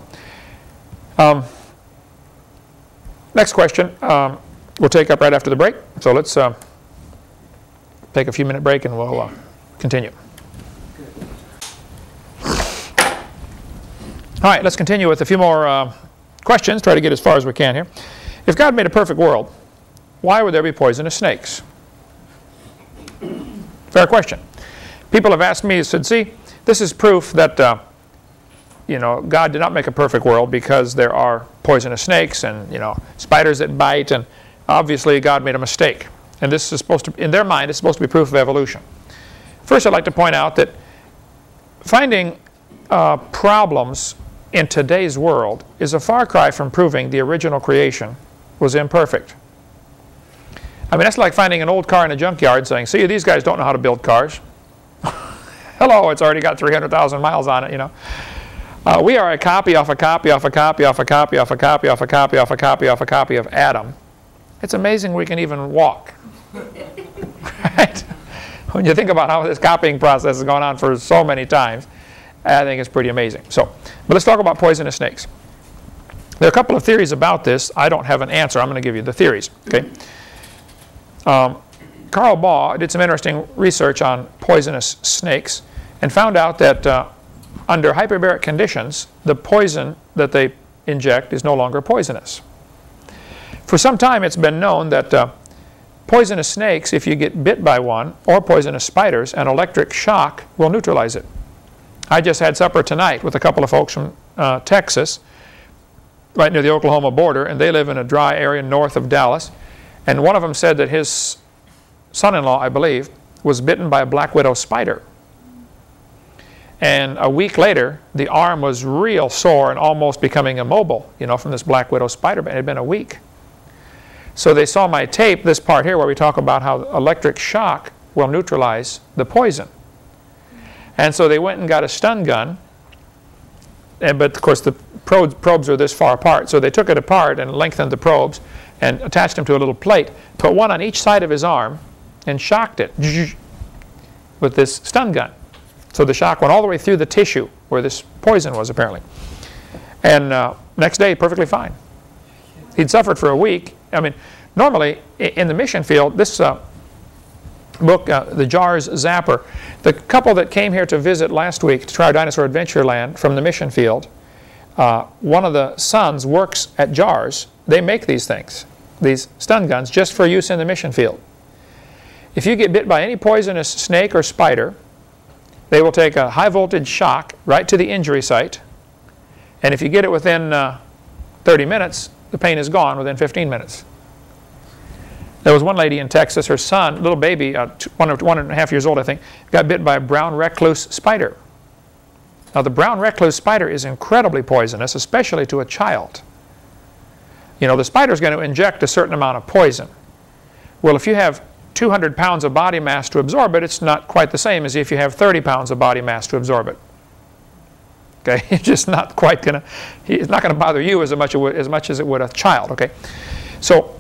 Next question we'll take up right after the break. So let's take a few minute break and we'll continue. All right, let's continue with a few more questions, try to get as far as we can here. If God made a perfect world, why would there be poisonous snakes? Fair question. People have asked me, said, see, this is proof that you know, God did not make a perfect world because there are poisonous snakes and, you know, spiders that bite, and obviously God made a mistake. And this is supposed to, in their mind, it's supposed to be proof of evolution. First, I'd like to point out that finding problems in today's world is a far cry from proving the original creation was imperfect. I mean, that's like finding an old car in a junkyard and saying, see, these guys don't know how to build cars. Hello, it's already got 300,000 miles on it, you know. We are a copy off a copy off a copy off a copy off a copy off a copy off a copy off a copy of Adam. It's amazing we can even walk. Right? When you think about how this copying process has gone on for so many times, I think it's pretty amazing. So, but let's talk about poisonous snakes. There are a couple of theories about this. I don't have an answer. I'm going to give you the theories. Okay. Carl Baugh did some interesting research on poisonous snakes and found out that under hyperbaric conditions, the poison that they inject is no longer poisonous. For some time, it's been known that poisonous snakes, if you get bit by one, or poisonous spiders, an electric shock will neutralize it. I just had supper tonight with a couple of folks from Texas, right near the Oklahoma border, and they live in a dry area north of Dallas. And one of them said that his son-in-law, I believe, was bitten by a black widow spider. And a week later, the arm was real sore and almost becoming immobile, you know, from this black widow spider. It had been a week. So they saw my tape, this part here, where we talk about how electric shock will neutralize the poison. And so they went and got a stun gun, but of course the probes are this far apart. So they took it apart and lengthened the probes and attached them to a little plate, put one on each side of his arm, and shocked it with this stun gun. So the shock went all the way through the tissue where this poison was apparently. And next day, perfectly fine. He'd suffered for a week. I mean, normally in the mission field, this book, The Jars Zapper, the couple that came here to visit last week to try our Dinosaur Adventureland from the mission field, one of the sons works at Jars. They make these things, these stun guns, just for use in the mission field. If you get bit by any poisonous snake or spider, they will take a high voltage shock right to the injury site, and if you get it within 30 minutes, the pain is gone within 15 minutes. There was one lady in Texas, her son, little baby, 1.5 years old I think, got bit by a brown recluse spider. Now the brown recluse spider is incredibly poisonous, especially to a child. You know, the spider is going to inject a certain amount of poison. Well, if you have 200 pounds of body mass to absorb it, it's not quite the same as if you have 30 pounds of body mass to absorb it. Okay, it's just not quite going to, it's not going to bother you as much as it would a child, okay? So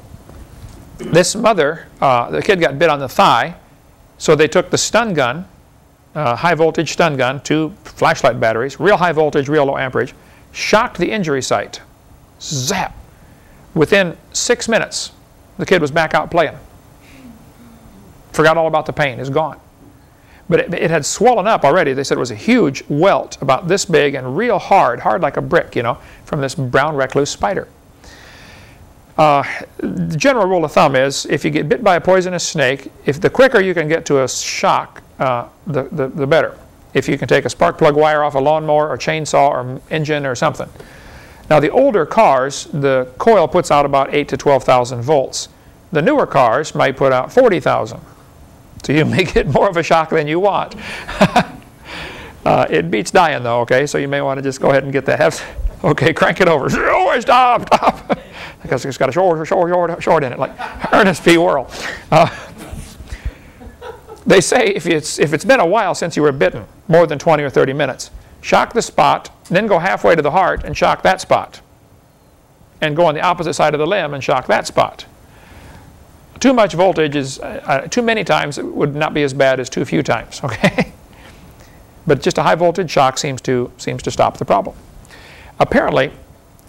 this mother, the kid got bit on the thigh, so they took the stun gun, high voltage stun gun, 2 flashlight batteries, real high voltage, real low amperage, shocked the injury site. Zap! Within 6 minutes, the kid was back out playing. Forgot all about the pain, it's gone. But it had swollen up already. They said it was a huge welt about this big and real hard like a brick, you know, from this brown recluse spider. The general rule of thumb is if you get bit by a poisonous snake, if the quicker you can get to a shock, the better. If you can take a spark plug wire off a lawnmower or chainsaw or engine or something. Now the older cars, the coil puts out about 8,000 to 12,000 volts. The newer cars might put out 40,000. So you may get more of a shock than you want. It beats dying though, okay? So you may want to just go ahead and get that. Okay, crank it over. Oh, stop. Because it's got a short in it, like Ernest P. Worrell. They say if it's been a while since you were bitten, more than 20 or 30 minutes, shock the spot, then go halfway to the heart and shock that spot. And go on the opposite side of the limb and shock that spot. Too much voltage is, too many times it would not be as bad as too few times, okay? But just a high voltage shock seems to stop the problem. Apparently,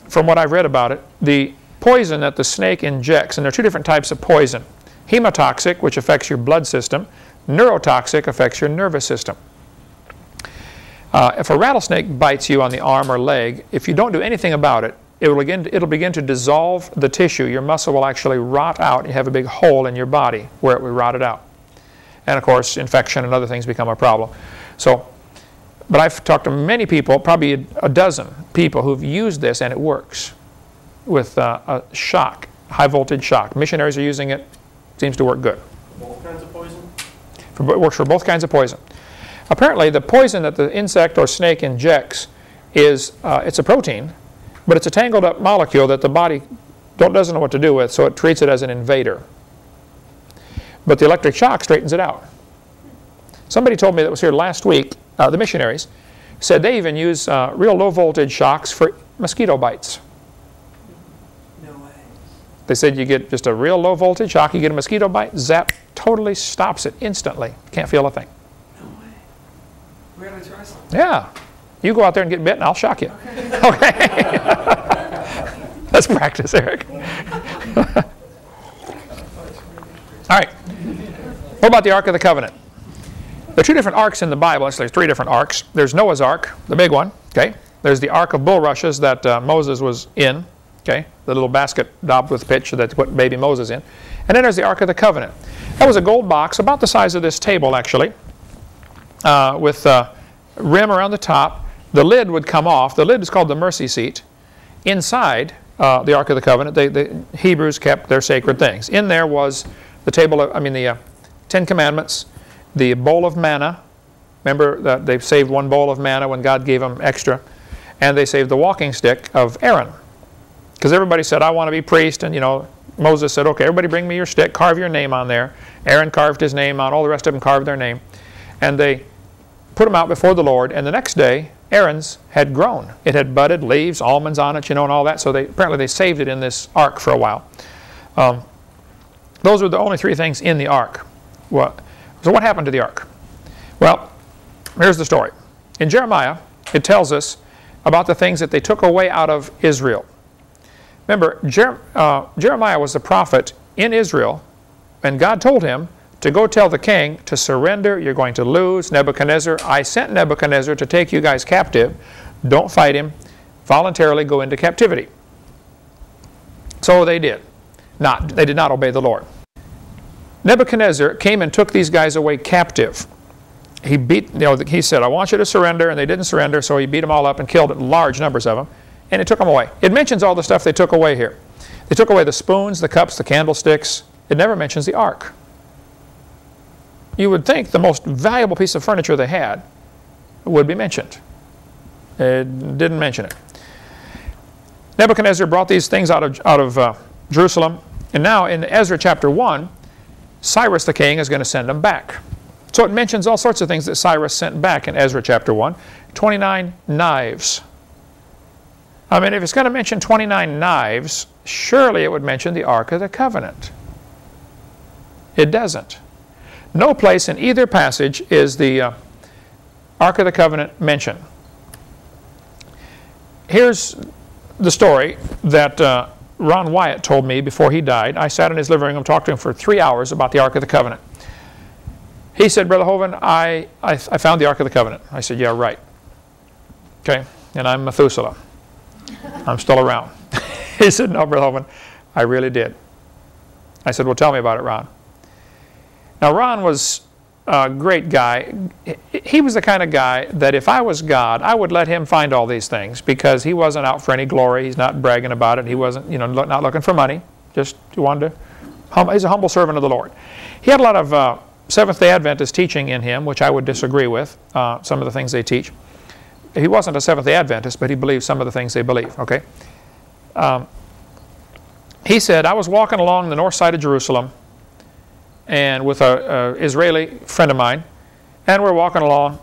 from what I've read about it, the poison that the snake injects, and there are 2 different types of poison. Hemotoxic, which affects your blood system. Neurotoxic, affects your nervous system. If a rattlesnake bites you on the arm or leg, if you don't do anything about it, it'll begin to dissolve the tissue. Your muscle will actually rot out. You have a big hole in your body where it will rot it out. And of course, infection and other things become a problem. So, but I've talked to many people, probably a dozen people who've used this, and it works with a shock, high voltage shock. Missionaries are using it. Seems to work good. Both kinds of poison? It works for both kinds of poison. Apparently, the poison that the insect or snake injects is, it's a protein, but it's a tangled up molecule that the body doesn't know what to do with, so it treats it as an invader. But the electric shock straightens it out. Somebody told me that was here last week, the missionaries, said they even use real low voltage shocks for mosquito bites. No way. They said you get just a real low voltage shock, you get a mosquito bite, zap, totally stops it instantly. Can't feel a thing. No way. We gotta try something. Yeah. You go out there and get bit and I'll shock you. Okay. Let's practice, Eric. All right. What about the Ark of the Covenant? There are two different arks in the Bible. Actually, there's three different arks. There's Noah's Ark, the big one. Okay. There's the Ark of Bulrushes that Moses was in. Okay. The little basket daubed with pitch that put baby Moses in. And then there's the Ark of the Covenant. That was a gold box about the size of this table, actually, with rim around the top. The lid would come off. The lid is called the mercy seat. Inside the Ark of the Covenant, the Hebrews kept their sacred things. In there was the the Ten Commandments, the bowl of manna. Remember that they saved one bowl of manna when God gave them extra. And they saved the walking stick of Aaron. Because everybody said, I want to be priest. And, Moses said, okay, everybody bring me your stick, carve your name on there. Aaron carved his name on, all the rest of them carved their name. And they put them out before the Lord. And the next day, Aaron's had grown. It had budded, leaves, almonds on it, and all that. So apparently they saved it in this ark for a while. Those were the only three things in the ark. So what happened to the ark? Well, here's the story. In Jeremiah, it tells us about the things that they took away out of Israel. Remember, Jeremiah was the prophet in Israel, and God told him to go tell the king to surrender. You're going to lose. Nebuchadnezzar, I sent Nebuchadnezzar to take you guys captive. Don't fight him. Voluntarily go into captivity. So they did. They did not obey the Lord. Nebuchadnezzar came and took these guys away captive. He he said, I want you to surrender, and they didn't surrender, so he beat them all up and killed large numbers of them, and he took them away. It mentions all the stuff they took away here. They took away the spoons, the cups, the candlesticks. It never mentions the ark. You would think the most valuable piece of furniture they had would be mentioned. It didn't mention it. Nebuchadnezzar brought these things out of Jerusalem, and now in Ezra chapter 1, Cyrus the king is going to send them back. So it mentions all sorts of things that Cyrus sent back in Ezra chapter 1. 29 knives. I mean, if it's going to mention 29 knives, surely it would mention the Ark of the Covenant. It doesn't. No place in either passage is the Ark of the Covenant mentioned. Here's the story that Ron Wyatt told me before he died. I sat in his living room and talked to him for 3 hours about the Ark of the Covenant. He said, Brother Hovind, I found the Ark of the Covenant. I said, yeah, right. Okay, and I'm Methuselah. I'm still around. He said, no, Brother Hovind, I really did. I said, well, tell me about it, Ron. Now, Ron was a great guy. He was the kind of guy that if I was God, I would let him find all these things because he wasn't out for any glory. He's not bragging about it. He wasn't, not looking for money. Just he wanted to, he's a humble servant of the Lord. He had a lot of Seventh-day Adventist teaching in him, which I would disagree with, some of the things they teach. He wasn't a Seventh-day Adventist, but he believed some of the things they believe, okay? He said, I was walking along the north side of Jerusalem and with an Israeli friend of mine, and we're walking along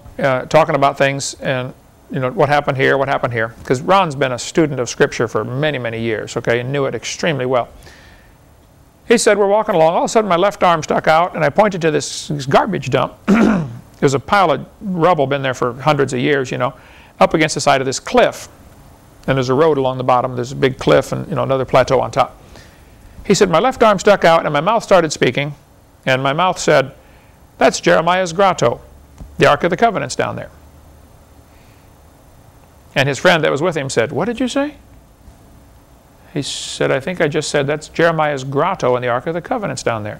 talking about things and, what happened here, because Ron's been a student of Scripture for many, many years, okay, and knew it extremely well. He said, we're walking along, all of a sudden my left arm stuck out, and I pointed to this garbage dump. There's a pile of rubble been there for hundreds of years, up against the side of this cliff. And there's a road along the bottom, there's a big cliff and another plateau on top. He said, my left arm stuck out and my mouth started speaking, and my mouth said, That's Jeremiah's grotto. The Ark of the Covenant's down there. And his friend that was with him said, "What did you say?" He said, "I think I just said that's Jeremiah's grotto and the Ark of the Covenant's down there."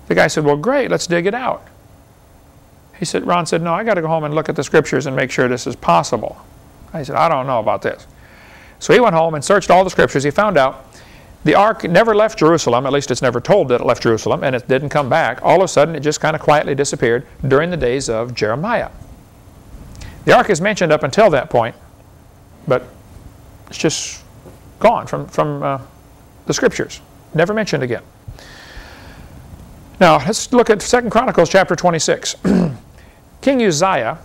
The guy said, "Well, great, let's dig it out." Ron said, "No, I got to go home and look at the scriptures and make sure this is possible." I said, "I don't know about this." So he went home and searched all the scriptures. He found out the ark never left Jerusalem, at least it's never told that it left Jerusalem, and it didn't come back. All of a sudden, it just kind of quietly disappeared during the days of Jeremiah. The ark is mentioned up until that point, but it's just gone from the scriptures. Never mentioned again. Now, let's look at 2 Chronicles chapter 26. King Uzziah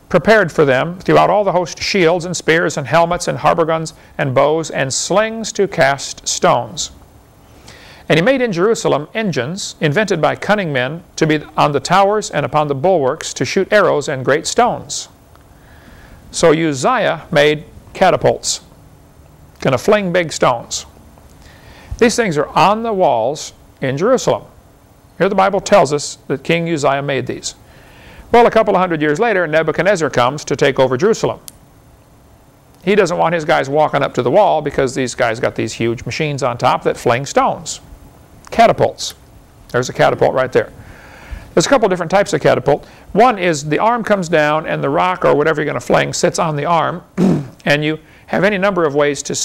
prepared for them throughout all the host shields and spears and helmets and harbor guns and bows and slings to cast stones. And he made in Jerusalem engines invented by cunning men to be on the towers and upon the bulwarks to shoot arrows and great stones. So Uzziah made catapults, going to fling big stones. These things are on the walls in Jerusalem. Here the Bible tells us that King Uzziah made these. Well, a couple of hundred years later, Nebuchadnezzar comes to take over Jerusalem. He doesn't want his guys walking up to the wall because these guys got these huge machines on top that fling stones. Catapults. There's a catapult right there. There's a couple different types of catapult. One is the arm comes down and the rock or whatever you're going to fling sits on the arm and you have any number of ways to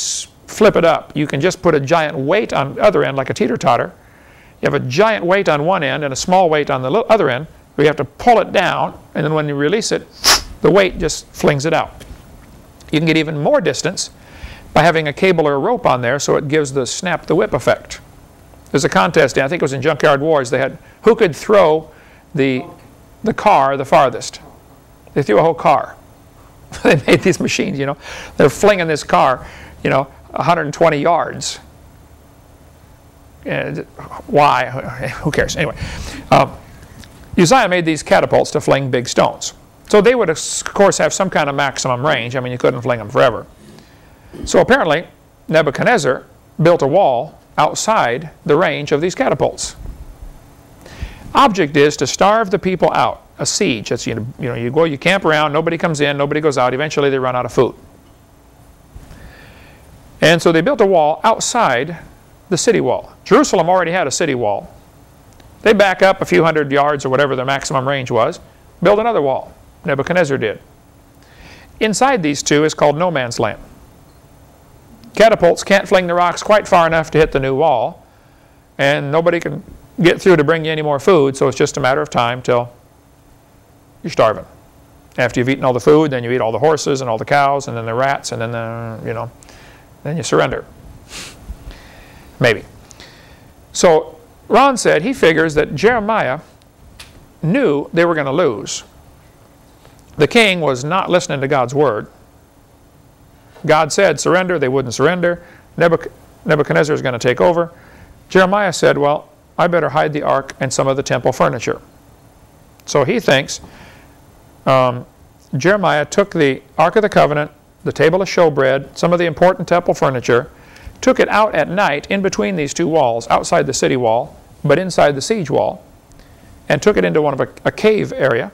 flip it up. You can just put a giant weight on the other end like a teeter-totter. You have a giant weight on one end and a small weight on the other end. You have to pull it down, and then when you release it, the weight just flings it out. You can get even more distance by having a cable or a rope on there so it gives the snap the whip effect. There's a contest, I think it was in Junkyard Wars, they had who could throw the car the farthest. They threw a whole car. They made these machines, you know. They're flinging this car, you know, 120 yards. And why? Who cares? Anyway. Uzziah made these catapults to fling big stones. So they would, of course, have some kind of maximum range. I mean, you couldn't fling them forever. So apparently, Nebuchadnezzar built a wall outside the range of these catapults. Object is to starve the people out. A siege. That's, you go, you camp around, nobody comes in, nobody goes out. Eventually, they run out of food. And so they built a wall outside the city wall. Jerusalem already had a city wall. They back up a few hundred yards or whatever their maximum range was, build another wall. Nebuchadnezzar did. Inside these two is called no man's land. Catapults can't fling the rocks quite far enough to hit the new wall, and nobody can get through to bring you any more food, so it's just a matter of time till you're starving. After you've eaten all the food, then you eat all the horses and all the cows, and then the rats, and then then you surrender. Maybe. So Ron said he figures that Jeremiah knew they were going to lose. The king was not listening to God's word. God said surrender, they wouldn't surrender. Nebuchadnezzar is going to take over. Jeremiah said, well, I better hide the ark and some of the temple furniture. So he thinks Jeremiah took the Ark of the Covenant, the table of showbread, some of the important temple furniture, took it out at night in between these two walls, outside the city wall, but inside the siege wall, and took it into one of a cave area.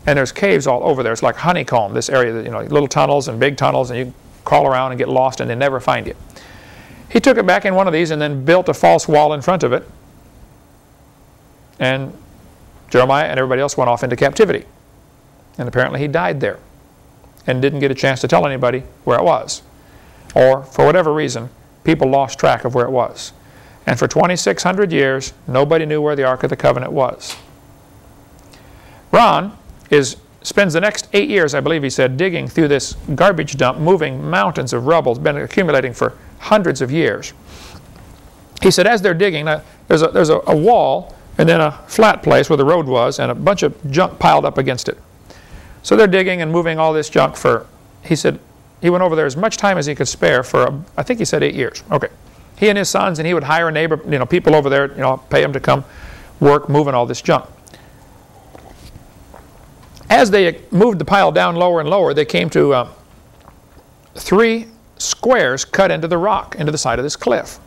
And there's caves all over there. It's like honeycomb, this area, little tunnels and big tunnels, and you can crawl around and get lost and they never find you. He took it back in one of these and then built a false wall in front of it. And Jeremiah and everybody else went off into captivity. And apparently he died there and didn't get a chance to tell anybody where it was. Or, for whatever reason, people lost track of where it was. And for 2,600 years, nobody knew where the Ark of the Covenant was. Ron spends the next 8 years, I believe he said, digging through this garbage dump, moving mountains of rubble. It's been accumulating for hundreds of years. He said as they're digging, there's a wall and then a flat place where the road was and a bunch of junk piled up against it. So they're digging and moving all this junk for, he said, he went over there as much time as he could spare for, I think he said 8 years. Okay. He and his sons, and he would hire a neighbor, people over there, pay them to come work moving all this junk. As they moved the pile down lower and lower, they came to 3 squares cut into the rock, into the side of this cliff.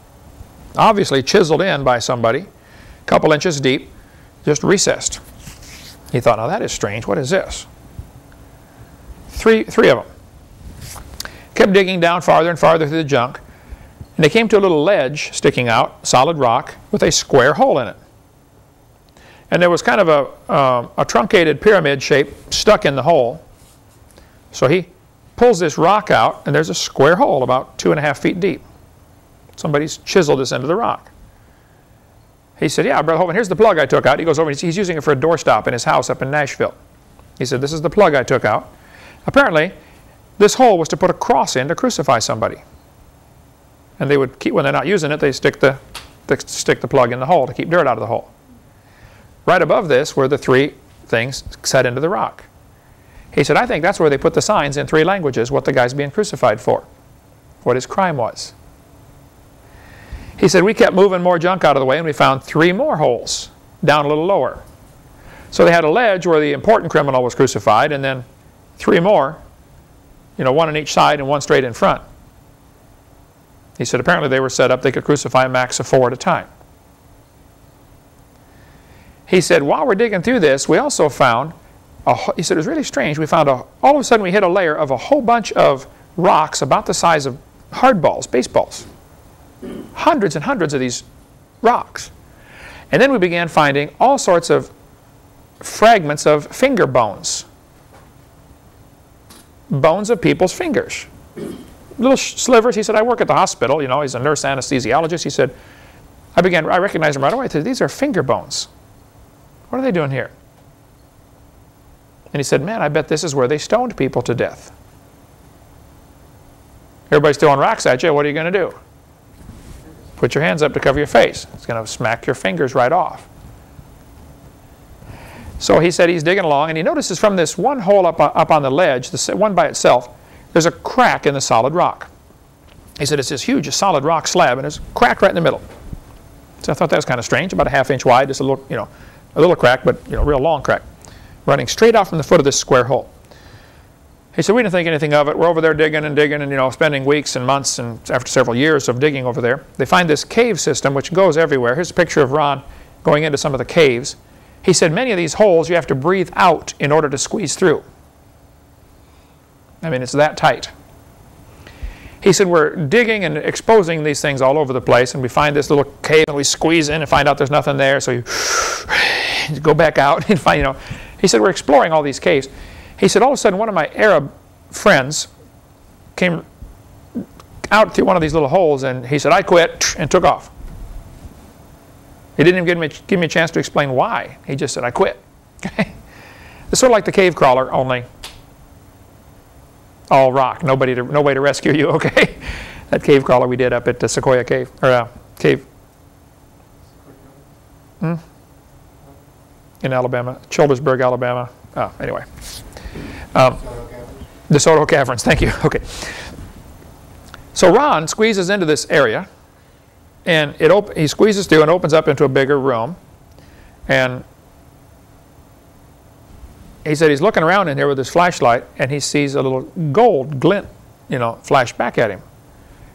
Obviously chiseled in by somebody, a couple inches deep, just recessed. He thought, now that is strange. What is this? Three of them. Kept digging down farther and farther through the junk. And they came to a little ledge sticking out, solid rock, with a square hole in it. And there was kind of a truncated pyramid shape stuck in the hole. So he pulls this rock out, and there's a square hole about 2.5 feet deep. Somebody's chiseled this into the rock. He said, yeah, Brother Hovind, here's the plug I took out. He goes over, he's using it for a doorstop in his house up in Nashville. He said, this is the plug I took out. Apparently, this hole was to put a cross in to crucify somebody. And they would keep, when they're not using it, they stick the plug in the hole to keep dirt out of the hole. Right above this were the 3 things set into the rock. He said, I think that's where they put the signs in 3 languages, what the guy's being crucified for, what his crime was. He said, we kept moving more junk out of the way, and we found 3 more holes down a little lower. So they had a ledge where the important criminal was crucified, and then 3 more, one on each side and 1 straight in front. He said, apparently they were set up, they could crucify a max of 4 at a time. He said, while we're digging through this, we also found, he said, it was really strange, we found, all of a sudden we hit a layer of a whole bunch of rocks about the size of hardballs, baseballs. Hundreds and hundreds of these rocks. And then we began finding all sorts of fragments of finger bones. Bones of people's fingers. Little slivers. He said, I work at the hospital. He's a nurse anesthesiologist. He said, I recognized them right away. I said, these are finger bones. What are they doing here? And he said, man, I bet this is where they stoned people to death. Everybody's throwing rocks at you. What are you going to do? Put your hands up to cover your face. It's going to smack your fingers right off. So he said he's digging along, and he notices from this one hole up on the ledge, the one by itself, there's a crack in the solid rock. He said it's this huge solid rock slab, and there's a crack right in the middle. So I thought that was kind of strange, about a ½ inch wide, just a little crack, but real long crack, running straight out from the foot of this square hole. He said, we didn't think anything of it. We're over there digging and spending weeks and months, and after several years of digging over there, they find this cave system which goes everywhere. Here's a picture of Ron going into some of the caves. He said, many of these holes you have to breathe out in order to squeeze through. I mean, it's that tight. He said, we're digging and exposing these things all over the place, and we find this little cave, and we squeeze in and find out there's nothing there, so you go back out and find, He said, we're exploring all these caves. He said, all of a sudden, one of my Arab friends came out through one of these little holes, and he said, I quit, and took off. He didn't even give me a chance to explain why. He just said, I quit. It's sort of like the cave crawler, only all rock. No way to rescue you, okay? That cave crawler we did up at the Sequoia Cave, or Cave. In Alabama, Childersburg, Alabama. Oh, anyway. The Soto Caverns, thank you. Okay. So Ron squeezes into this area, and he squeezes through and opens up into a bigger room. And he said he's looking around in here with his flashlight, and he sees a little gold glint, flash back at him.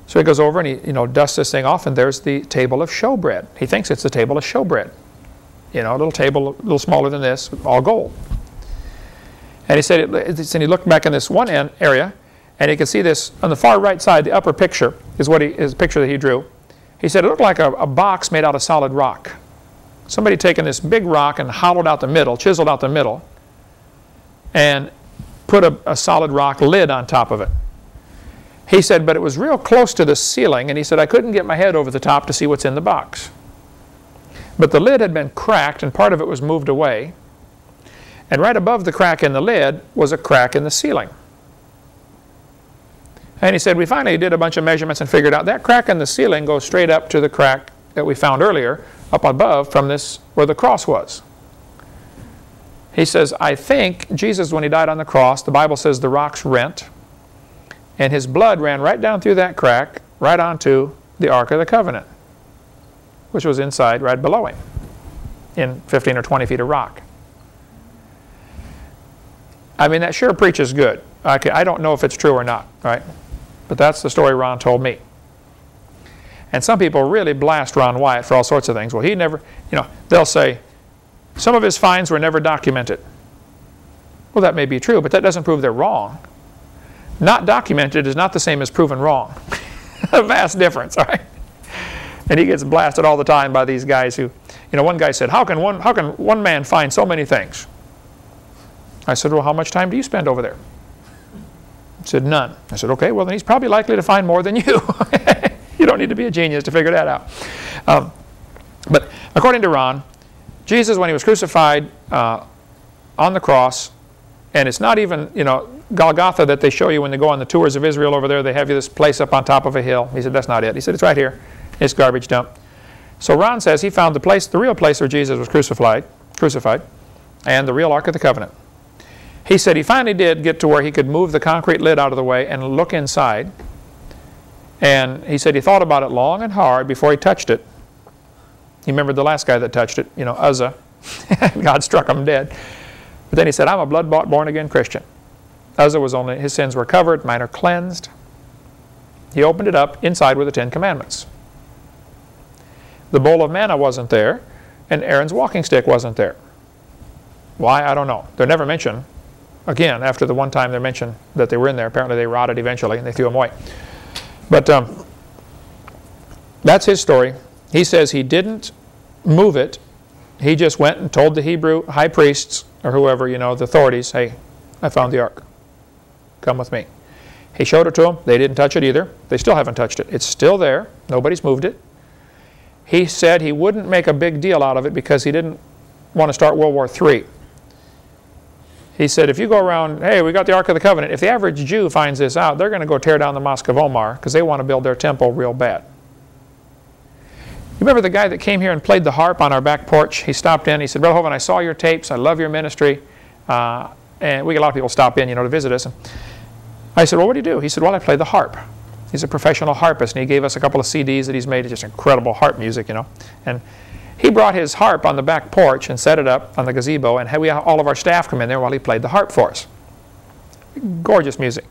So he goes over and he, dusts this thing off, and there's the table of showbread. He thinks it's the table of showbread. A little table, a little smaller than this, all gold. And he said, and he looked back in this one end area, and he could see this on the far right side. The upper picture is his picture that he drew. He said it looked like a box made out of solid rock. Somebody taken this big rock and hollowed out the middle, chiseled out the middle, and put a solid rock lid on top of it. He said, but it was real close to the ceiling, and he said, I couldn't get my head over the top to see what's in the box. But the lid had been cracked, and part of it was moved away. And right above the crack in the lid was a crack in the ceiling. And he said, we finally did a bunch of measurements and figured out that crack in the ceiling goes straight up to the crack that we found earlier, up above from this, where the cross was. He says, I think Jesus, when he died on the cross, the Bible says the rocks rent, and his blood ran right down through that crack, right onto the Ark of the Covenant, which was inside right below him, in 15 or 20 feet of rock. I mean, that sure preaches good. I don't know if it's true or not, right? But that's the story Ron told me. And some people really blast Ron Wyatt for all sorts of things. Well, he never, they'll say, some of his finds were never documented. Well, that may be true, but that doesn't prove they're wrong. Not documented is not the same as proven wrong. A vast difference, all right? And he gets blasted all the time by these guys who, one guy said, how can one man find so many things? I said, well, how much time do you spend over there? He said, none. I said, okay, well, then he's probably likely to find more than you. You don't need to be a genius to figure that out. But according to Ron, Jesus, when he was crucified on the cross, and it's not even, Golgotha that they show you when they go on the tours of Israel over there, they have you this place up on top of a hill. He said, that's not it. He said, it's right here. It's garbage dump. So Ron says he found the real place where Jesus was crucified, and the real Ark of the Covenant. He said he finally did get to where he could move the concrete lid out of the way and look inside. And he said he thought about it long and hard before he touched it. He remembered the last guy that touched it, Uzzah. God struck him dead. But then he said, I'm a blood-bought, born-again Christian. Uzzah was only, his sins were covered, mine are cleansed. He opened it up, inside were the 10 Commandments. The bowl of manna wasn't there, and Aaron's walking stick wasn't there. Why? I don't know. They're never mentioned. Again, after the one time they're mentioned that they were in there, apparently they rotted eventually, and they threw them away. But that's his story. He says he didn't move it. He just went and told the Hebrew high priests, or whoever, the authorities, hey, I found the ark. Come with me. He showed it to them. They didn't touch it either. They still haven't touched it. It's still there. Nobody's moved it. He said he wouldn't make a big deal out of it because he didn't want to start World War III. He said, if you go around, hey, we got the Ark of the Covenant, if the average Jew finds this out, they're going to go tear down the Mosque of Omar because they want to build their temple real bad. You remember the guy that came here and played the harp on our back porch? He stopped in. He said, Brother Hovind, I saw your tapes. I love your ministry. And we get a lot of people stop in, to visit us. And I said, well, what do you do? He said, well, I play the harp. He's a professional harpist, and he gave us a couple of CDs that he's made of just incredible harp music, And he brought his harp on the back porch and set it up on the gazebo, and had all of our staff come in there while he played the harp for us. Gorgeous music.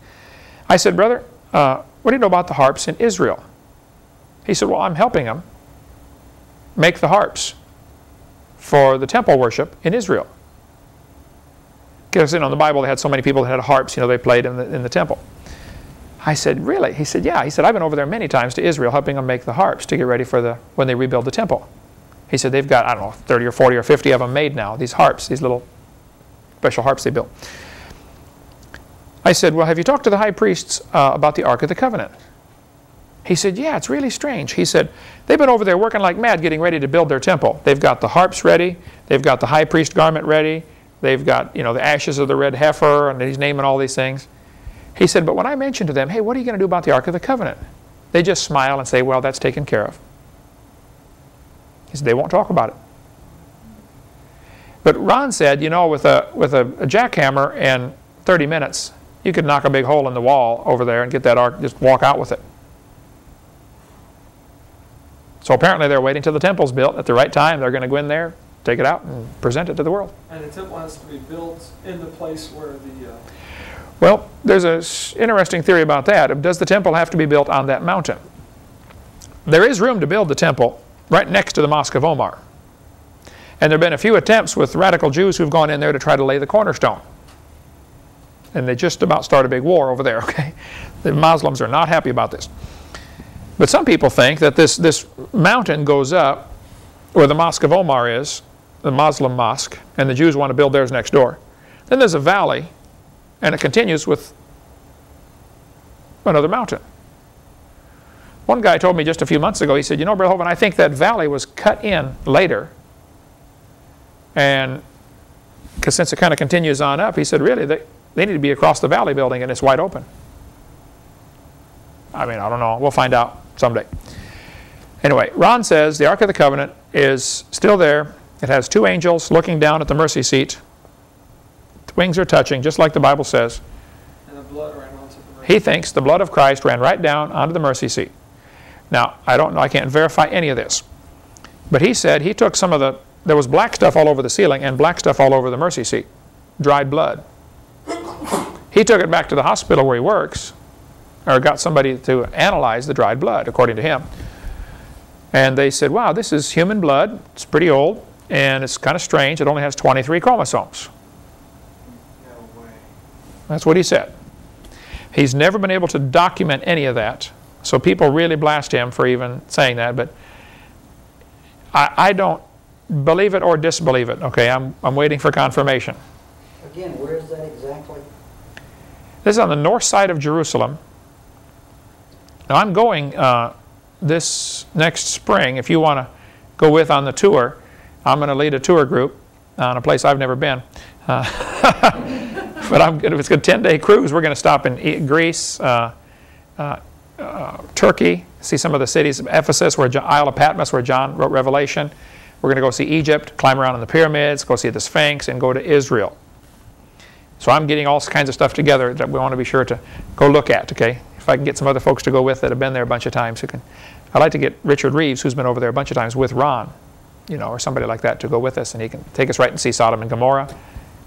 I said, brother, what do you know about the harps in Israel? He said, well, I'm helping them make the harps for the temple worship in Israel. Because in the Bible they had so many people that had harps, they played in the temple. I said, really? He said, yeah. He said, I've been over there many times to Israel helping them make the harps to get ready for when they rebuild the temple. He said they've got, I don't know, 30 or 40 or 50 of them made now, these harps, these little special harps they built. I said, well, have you talked to the high priests about the Ark of the Covenant? He said, yeah, it's really strange. He said, they've been over there working like mad getting ready to build their temple. They've got the harps ready. They've got the high priest garment ready. They've got, the ashes of the red heifer, and he's naming all these things. He said, but when I mentioned to them, hey, what are you going to do about the Ark of the Covenant? They just smile and say, well, that's taken care of. He said, they won't talk about it. But Ron said, with a jackhammer in 30 minutes, you could knock a big hole in the wall over there and get that ark, just walk out with it. So apparently they're waiting till the temple's built. At the right time, they're going to go in there, take it out, and present it to the world. And the temple has to be built in the place where the... Well, there's an interesting theory about that. Does the temple have to be built on that mountain? There is room to build the temple right next to the Mosque of Omar. And there have been a few attempts with radical Jews who've gone in there to try to lay the cornerstone. And they just about start a big war over there, okay? The Muslims are not happy about this. But some people think that this mountain goes up where the Mosque of Omar is, the Muslim mosque, and the Jews want to build theirs next door. Then there's a valley, and it continues with another mountain. One guy told me just a few months ago, he said, Brother Hovind, I think that valley was cut in later. And because since it kind of continues on up, he said, really, they need to be across the valley building, and it's wide open. I mean, I don't know. We'll find out someday. Anyway, Ron says the Ark of the Covenant is still there. It has 2 angels looking down at the mercy seat. The wings are touching, just like the Bible says. And the blood ran onto the mercy seat. He thinks the blood of Christ ran right down onto the mercy seat. Now, I don't know. I can't verify any of this. But he said he took some of there was black stuff all over the ceiling and black stuff all over the mercy seat. Dried blood. He took it back to the hospital where he works, or got somebody to analyze the dried blood, according to him. And they said, wow, this is human blood. It's pretty old, and it's kind of strange. It only has 23 chromosomes. Now, That's what he said. He's never been able to document any of that. So people really blast him for even saying that. But I don't believe it or disbelieve it. Okay, I'm waiting for confirmation. Again, where is that exactly? This is on the north side of Jerusalem. Now I'm going this next spring. If you want to go with on the tour, I'm going to lead a tour group on a place I've never been. But if it's a 10-day cruise, we're going to stop in Greece, Turkey, see some of the cities of Ephesus, Isle of Patmos, where John wrote Revelation. We're going to go see Egypt, climb around in the pyramids, go see the Sphinx, and go to Israel. So I'm getting all kinds of stuff together that we want to be sure to go look at, okay? If I can get some other folks to go with that have been there a bunch of times. I'd like to get Richard Reeves, who's been over there a bunch of times, with Ron, or somebody like that to go with us, and he can take us right and see Sodom and Gomorrah,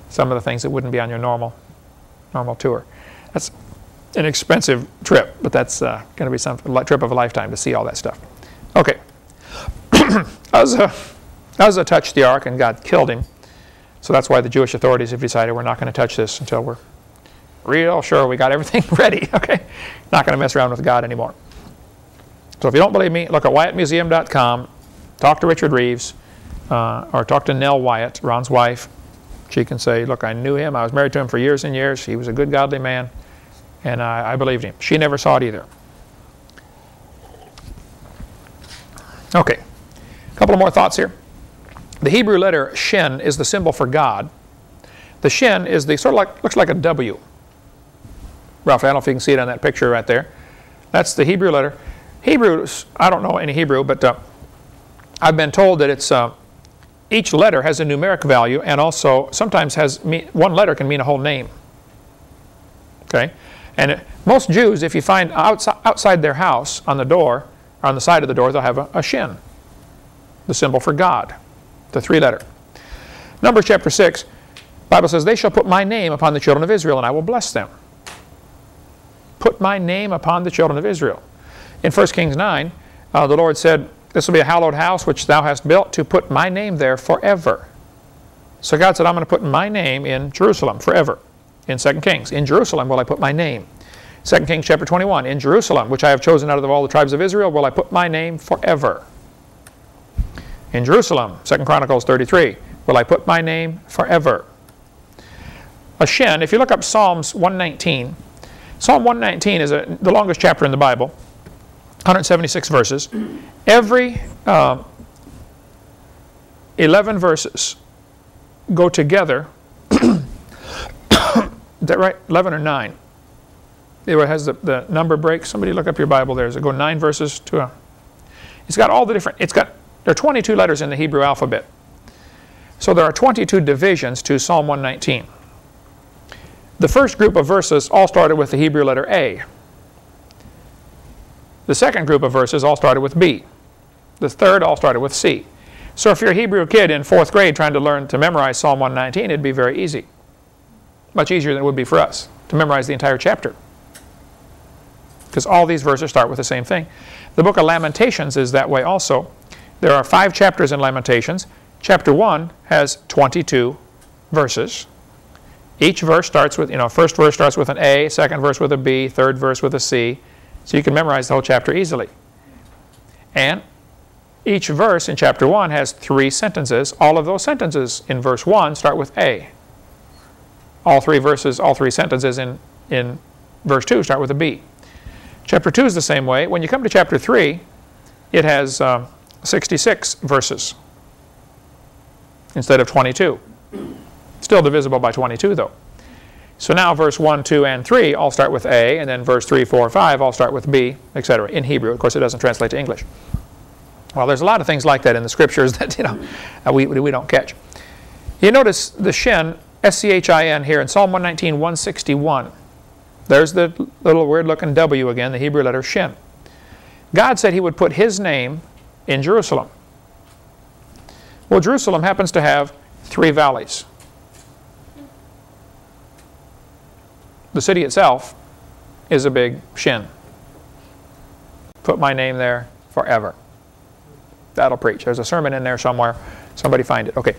some of the things that wouldn't be on your normal tour. That's an expensive trip, but that's going to be some trip of a lifetime to see all that stuff. Okay. Uzzah touched the ark and God killed him. So that's why the Jewish authorities have decided we're not going to touch this until we're real sure we got everything ready. Okay, not going to mess around with God anymore. So if you don't believe me, look at WyattMuseum.com, talk to Richard Reeves, or talk to Nell Wyatt, Ron's wife. She can say, look, I knew him. I was married to him for years and years. He was a good, godly man, and I believed him. She never saw it either. Okay, a couple of more thoughts here. The Hebrew letter Shin is the symbol for God. The Shin is the sort of looks like a W. Ralph, I don't know if you can see it on that picture right there. That's the Hebrew letter. Hebrews, I don't know any Hebrew, but I've been told that it's each letter has a numeric value, and also sometimes one letter can mean a whole name. Okay, and most Jews, if you find outside their house on the door, on the side of the door, they'll have a Shin, the symbol for God. The 3-letter. Numbers chapter 6, Bible says, they shall put my name upon the children of Israel, and I will bless them. Put my name upon the children of Israel. In 1 Kings 9, the Lord said, this will be a hallowed house which thou hast built to put my name there forever. So God said, I'm going to put my name in Jerusalem forever. In 2 Kings, in Jerusalem will I put my name. 2 Kings chapter 21, in Jerusalem, which I have chosen out of all the tribes of Israel, will I put my name forever. In Jerusalem, 2 Chronicles 33, will I put my name forever. A Shin, if you look up Psalms 119, Psalm 119 is the longest chapter in the Bible, 176 verses. Every 11 verses go together. Is that right? 11 or 9? It has the number break. Somebody look up your Bible there. Does it go 9 verses to a... It's got all the different... There are 22 letters in the Hebrew alphabet. So there are 22 divisions to Psalm 119. The first group of verses all started with the Hebrew letter A. The second group of verses all started with B. The third all started with C. So if you're a Hebrew kid in 4th grade trying to learn to memorize Psalm 119, it'd be very easy. Much easier than it would be for us to memorize the entire chapter. Because all these verses start with the same thing. The book of Lamentations is that way also. There are 5 chapters in Lamentations. Chapter 1 has 22 verses. Each verse starts with, first verse starts with an A, second verse with a B, third verse with a C. So you can memorize the whole chapter easily. And each verse in chapter 1 has 3 sentences. All of those sentences in verse 1 start with A. All 3 sentences in verse 2 start with a B. Chapter 2 is the same way. When you come to chapter 3, it has 66 verses instead of 22. Still divisible by 22 though. So now verse 1, 2, and 3 all start with A, and then verse 3, 4, 5 all start with B, etc. in Hebrew. Of course, it doesn't translate to English. Well, there's a lot of things like that in the scriptures that we don't catch. You notice the Shin, S-C-H-I-N here in Psalm 119, 161. There's the little weird-looking W again, the Hebrew letter Shin. God said he would put his name in Jerusalem. Well, Jerusalem happens to have 3 valleys. The city itself is a big Shin. Put my name there forever. That'll preach. There's a sermon in there somewhere. Somebody find it. Okay.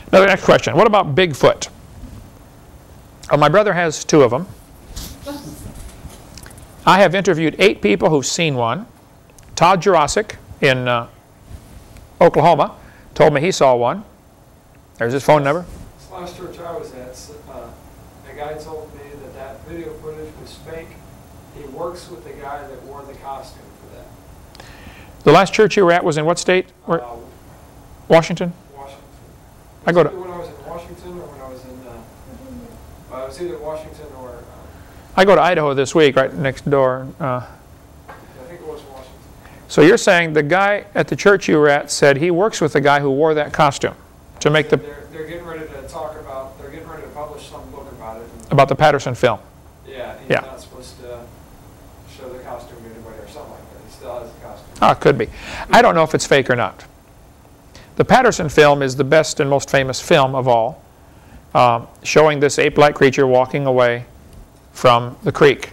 Another next question. What about Bigfoot? My brother has 2 of them. I have interviewed 8 people who've seen one. Todd Jurasic in Oklahoma told me he saw one. There's his phone number. This last church I was at, a guy told me that that video footage was fake. He works with the guy that wore the costume for that. The last church you were at was in what state? Washington? Washington. I go to. When I was in Washington or when I was in, I was either Washington or. I go to Idaho this week, right next door. I think it was Washington. So you're saying the guy at the church you were at said he works with the guy who wore that costume to make the. They're getting ready to talk about. They're getting ready to publish some book about it. About the Patterson film. Yeah. He's not supposed to show the costume to anybody or something like that. He still has the costume. Ah, it could be. I don't know if it's fake or not. The Patterson film is the best and most famous film of all, showing this ape-like creature walking away from the creek.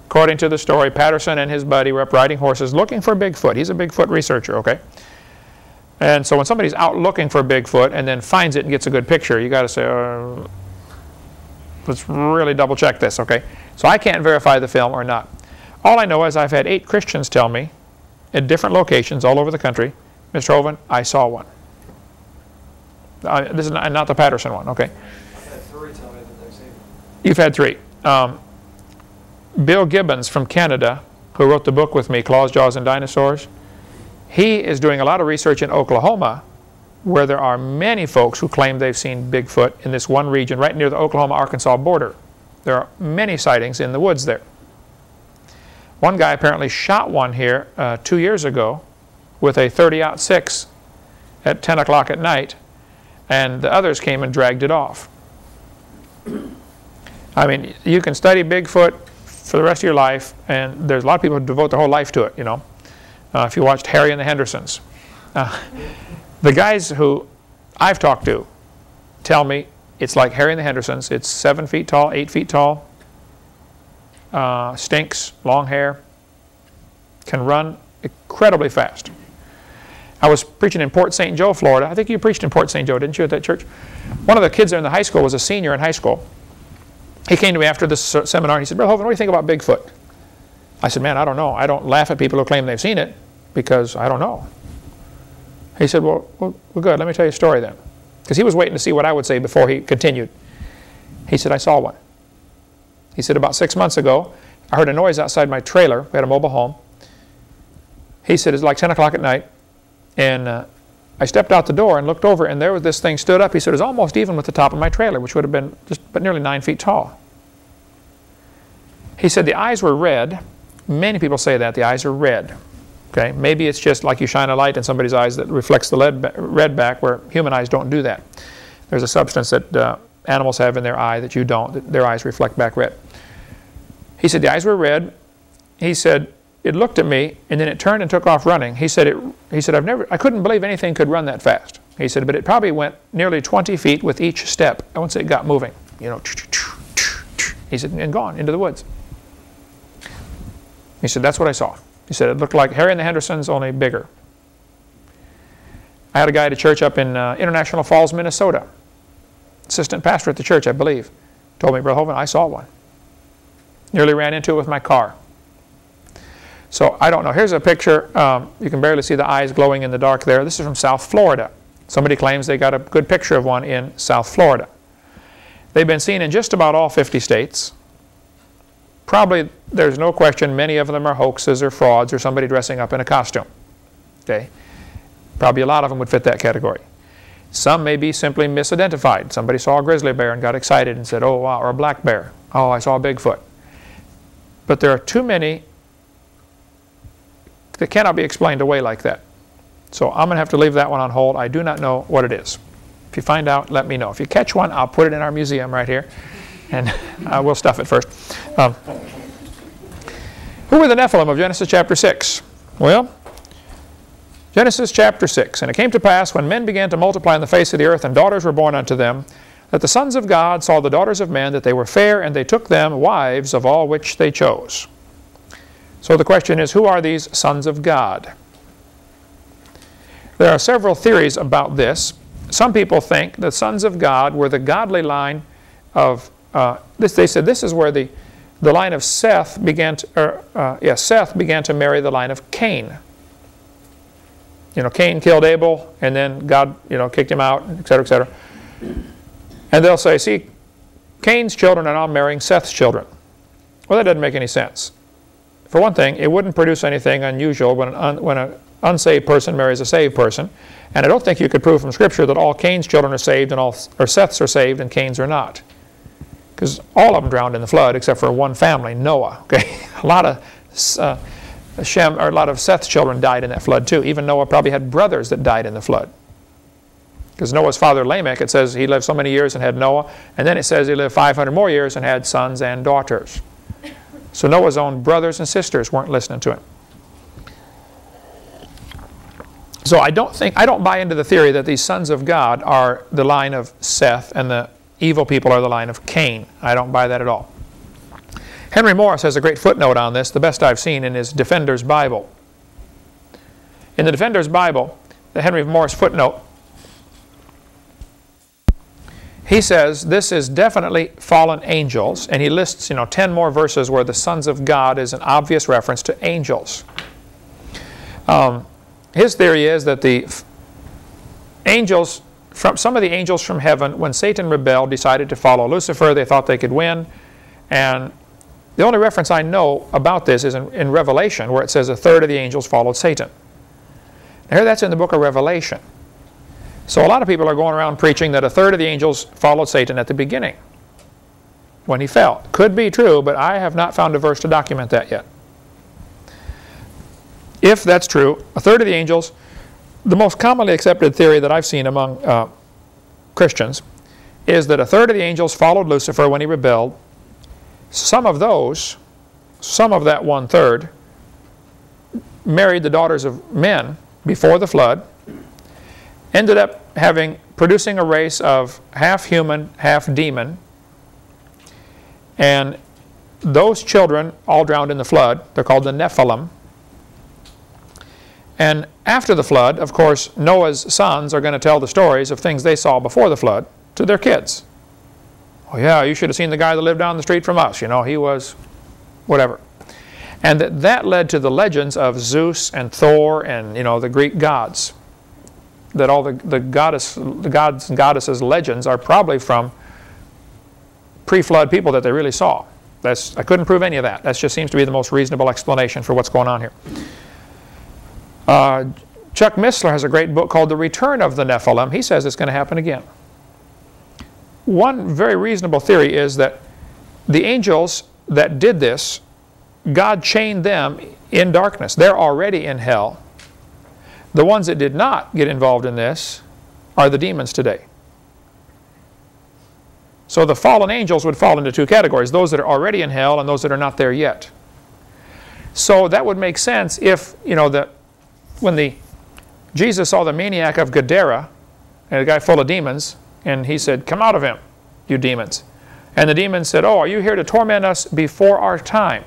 According to the story, Patterson and his buddy were up riding horses looking for Bigfoot. He's a Bigfoot researcher, okay? And so when somebody's out looking for Bigfoot and then finds it and gets a good picture, you got to say, let's really double check this, okay? So I can't verify the film or not. All I know is I've had 8 Christians tell me at different locations all over the country, Mr. Hovind, I saw one. This is not the Patterson one, okay? I've had 3 tell me that they've seen it. You've had 3. Bill Gibbons from Canada, who wrote the book with me, Claws, Jaws, and Dinosaurs, he is doing a lot of research in Oklahoma where there are many folks who claim they've seen Bigfoot in this one region right near the Oklahoma-Arkansas border. There are many sightings in the woods there. One guy apparently shot one here 2 years ago with a .30-06 at 10 o'clock at night, and the others came and dragged it off. I mean, you can study Bigfoot for the rest of your life, and there's a lot of people who devote their whole life to it, you know. If you watched Harry and the Hendersons. The guys who I've talked to tell me it's like Harry and the Hendersons. It's 7 feet tall, 8 feet tall, stinks, long hair, can run incredibly fast. I was preaching in Port St. Joe, Florida. I think you preached in Port St. Joe, didn't you, at that church? One of the kids there in the high school was a senior in high school. He came to me after this seminar and he said, Brother Hovind, what do you think about Bigfoot? I said, man, I don't know. I don't laugh at people who claim they've seen it because I don't know. He said, well, good. Let me tell you a story then. Because he was waiting to see what I would say before he continued. He said, I saw one. He said, about 6 months ago, I heard a noise outside my trailer. We had a mobile home. He said, it's like 10 o'clock at night. And I stepped out the door and looked over, and there was this thing stood up. He said, it was almost even with the top of my trailer, which would have been just but nearly 9 feet tall. He said the eyes were red. Many people say that. The eyes are red. Okay? Maybe it's just like you shine a light in somebody's eyes that reflects the red back, where human eyes don't do that. There's a substance that animals have in their eye that you don't. Their eyes reflect back red. He said the eyes were red. He said it looked at me, and then it turned and took off running. He said I couldn't believe anything could run that fast. He said, but it probably went nearly 20 feet with each step once it got moving. You know, he said, and gone into the woods. He said, that's what I saw. He said, it looked like Harry and the Hendersons, only bigger. I had a guy at a church up in International Falls, Minnesota. Assistant pastor at the church, I believe. Told me, Brother Hovind, I saw one. Nearly ran into it with my car. So I don't know. Here's a picture. You can barely see the eyes glowing in the dark there. This is from South Florida. Somebody claims they got a good picture of one in South Florida. They've been seen in just about all 50 states. Probably, there's no question, many of them are hoaxes or frauds or somebody dressing up in a costume. Okay? Probably a lot of them would fit that category. Some may be simply misidentified. Somebody saw a grizzly bear and got excited and said, oh, wow, or a black bear. Oh, I saw a Bigfoot. But there are too many that cannot be explained away like that. So I'm going to have to leave that one on hold. I do not know what it is. If you find out, let me know. If you catch one, I'll put it in our museum right here, and we'll stuff it first. Who were the Nephilim of Genesis chapter 6? Well, Genesis chapter 6. And it came to pass, when men began to multiply on the face of the earth, and daughters were born unto them, that the sons of God saw the daughters of men, that they were fair, and they took them wives of all which they chose. So the question is, who are these sons of God? There are several theories about this. Some people think the sons of God were the godly line of, they said this is where the the line of Seth began to, Seth began to marry the line of Cain. You know, Cain killed Abel, and then God, kicked him out, etc., etc. And they'll say, see, Cain's children are now marrying Seth's children. Well, that doesn't make any sense. For one thing, it wouldn't produce anything unusual when an unsaved person marries a saved person. And I don't think you could prove from Scripture that all Cain's children are saved and all Seth's are saved and Cain's are not. Because all of them drowned in the flood except for one family, Noah. Okay, a lot of Seth's children died in that flood too. Even Noah probably had brothers that died in the flood. Because Noah's father Lamech, it says he lived so many years and had Noah, and then it says he lived 500 more years and had sons and daughters. So Noah's own brothers and sisters weren't listening to him. So I don't buy into the theory that these sons of God are the line of Seth and the evil people are the line of Cain. I don't buy that at all. Henry Morris has a great footnote on this, the best I've seen, in his Defender's Bible. In the Defender's Bible, the Henry Morris footnote, he says this is definitely fallen angels, and he lists 10 more verses where the sons of God is an obvious reference to angels. His theory is that the angels, some of the angels from heaven, when Satan rebelled, decided to follow Lucifer. They thought they could win. And the only reference I know about this is in Revelation, where it says a third of the angels followed Satan. Now, here that's in the book of Revelation. So a lot of people are going around preaching that a third of the angels followed Satan at the beginning when he fell. Could be true, but I have not found a verse to document that yet. If that's true, a third of the angels, the most commonly accepted theory that I've seen among Christians is that a third of the angels followed Lucifer when he rebelled. Some of that one-third, married the daughters of men before the flood, ended up producing a race of half human, half demon, and those children all drowned in the flood. They're called the Nephilim. And after the flood, of course, Noah's sons are going to tell the stories of things they saw before the flood to their kids. Oh yeah, you should have seen the guy that lived down the street from us. He was whatever. And that led to the legends of Zeus and Thor and the Greek gods. That all the gods and goddesses legends are probably from pre-flood people that they really saw. I couldn't prove any of that. That just seems to be the most reasonable explanation for what's going on here. Chuck Missler has a great book called The Return of the Nephilim. He says it's going to happen again. One very reasonable theory is that the angels that did this, God chained them in darkness. They're already in hell. The ones that did not get involved in this are the demons today. So the fallen angels would fall into two categories, those that are already in hell and those that are not there yet. So that would make sense if, when Jesus saw the maniac of Gadara, and a guy full of demons, and he said, "Come out of him, you demons." And the demons said, "Oh, are you here to torment us before our time?"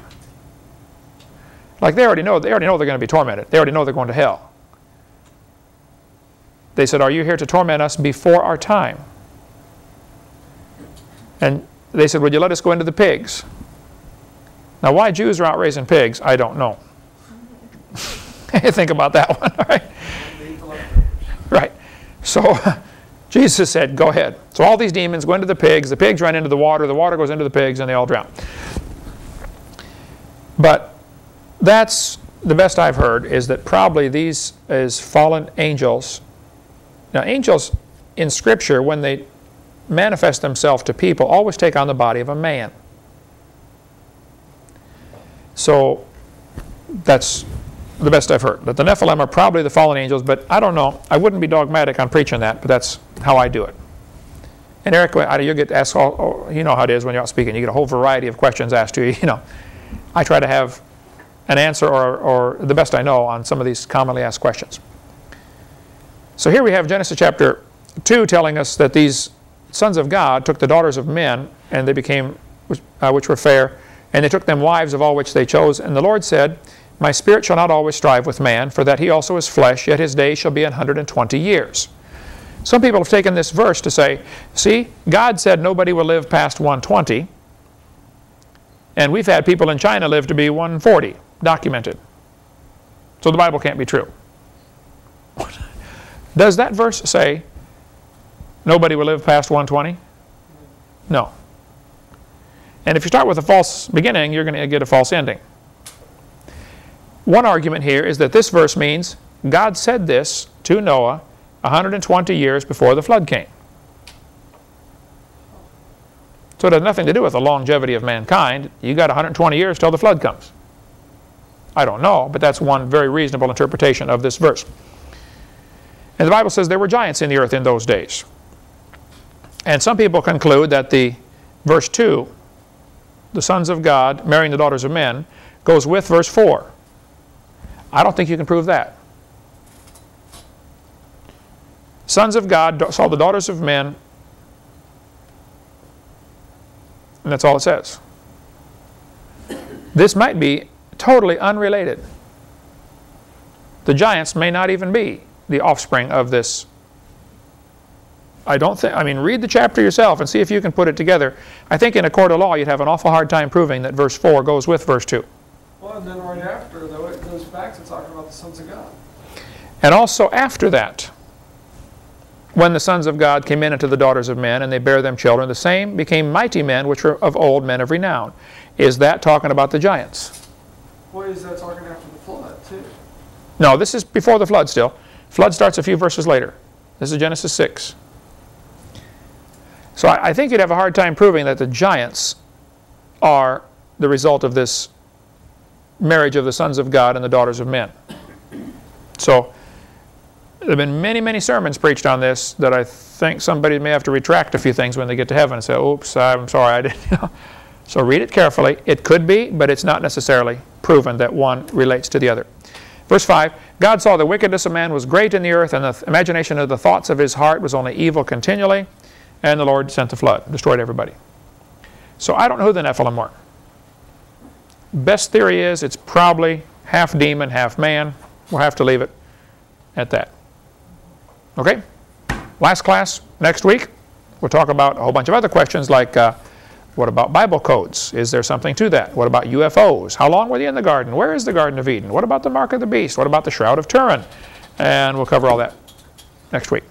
Like they already know they're going to be tormented. They already know they're going to hell. They said, "Are you here to torment us before our time?" And they said, "Would you let us go into the pigs?" Now, why Jews are out raising pigs, I don't know. Think about that one, all right? Right. So Jesus said, "Go ahead." So all these demons go into the pigs run into the water goes into the pigs, and they all drown. But that's the best I've heard, is that probably these is fallen angels. Now, angels in Scripture, when they manifest themselves to people, always take on the body of a man. So that's the best I've heard. That the Nephilim are probably the fallen angels, but I don't know. I wouldn't be dogmatic on preaching that, but that's how I do it. And Eric, you get asked you know how it is when you're out speaking. You get a whole variety of questions asked to you. I try to have an answer or the best I know on some of these commonly asked questions. So here we have Genesis chapter 2 telling us that these sons of God took the daughters of men, and they became, which were fair, and they took them wives of all which they chose. And the Lord said, "My spirit shall not always strive with man, for that he also is flesh, yet his days shall be 120 years. Some people have taken this verse to say, see, God said nobody will live past 120. And we've had people in China live to be 140, documented. So the Bible can't be true. Does that verse say nobody will live past 120? No. And if you start with a false beginning, you're going to get a false ending. One argument here is that this verse means God said this to Noah 120 years before the flood came. So it has nothing to do with the longevity of mankind. You got 120 years till the flood comes. I don't know, but that's one very reasonable interpretation of this verse. And the Bible says there were giants in the earth in those days. And some people conclude that the verse 2, the sons of God marrying the daughters of men, goes with verse 4. I don't think you can prove that. Sons of God saw the daughters of men, and that's all it says. This might be totally unrelated. The giants may not even be the offspring of this. I mean, read the chapter yourself and see if you can put it together. I think in a court of law you'd have an awful hard time proving that verse 4 goes with verse 2. Well, and then right after, though, it goes back to talking about the sons of God. And also after that, when the sons of God came in unto the daughters of men, and they bare them children, the same became mighty men, which were of old, men of renown. Is that talking about the giants? Well, is that talking after the flood, too? No, this is before the flood still. Flood starts a few verses later. This is Genesis 6. So I think you'd have a hard time proving that the giants are the result of this marriage of the sons of God and the daughters of men. So there have been many, many sermons preached on this that I think somebody may have to retract a few things when they get to heaven and say, oops, I'm sorry, I didn't. So read it carefully. It could be, but it's not necessarily proven that one relates to the other. Verse 5, God saw the wickedness of man was great in the earth, and the imagination of the thoughts of his heart was only evil continually, and the Lord sent the flood, destroyed everybody. So I don't know who the Nephilim were. Best theory is it's probably half demon, half man. We'll have to leave it at that. Okay? Last class next week. We'll talk about a whole bunch of other questions like what about Bible codes? Is there something to that? What about UFOs? How long were they in the garden? Where is the Garden of Eden? What about the mark of the beast? What about the Shroud of Turin? And we'll cover all that next week.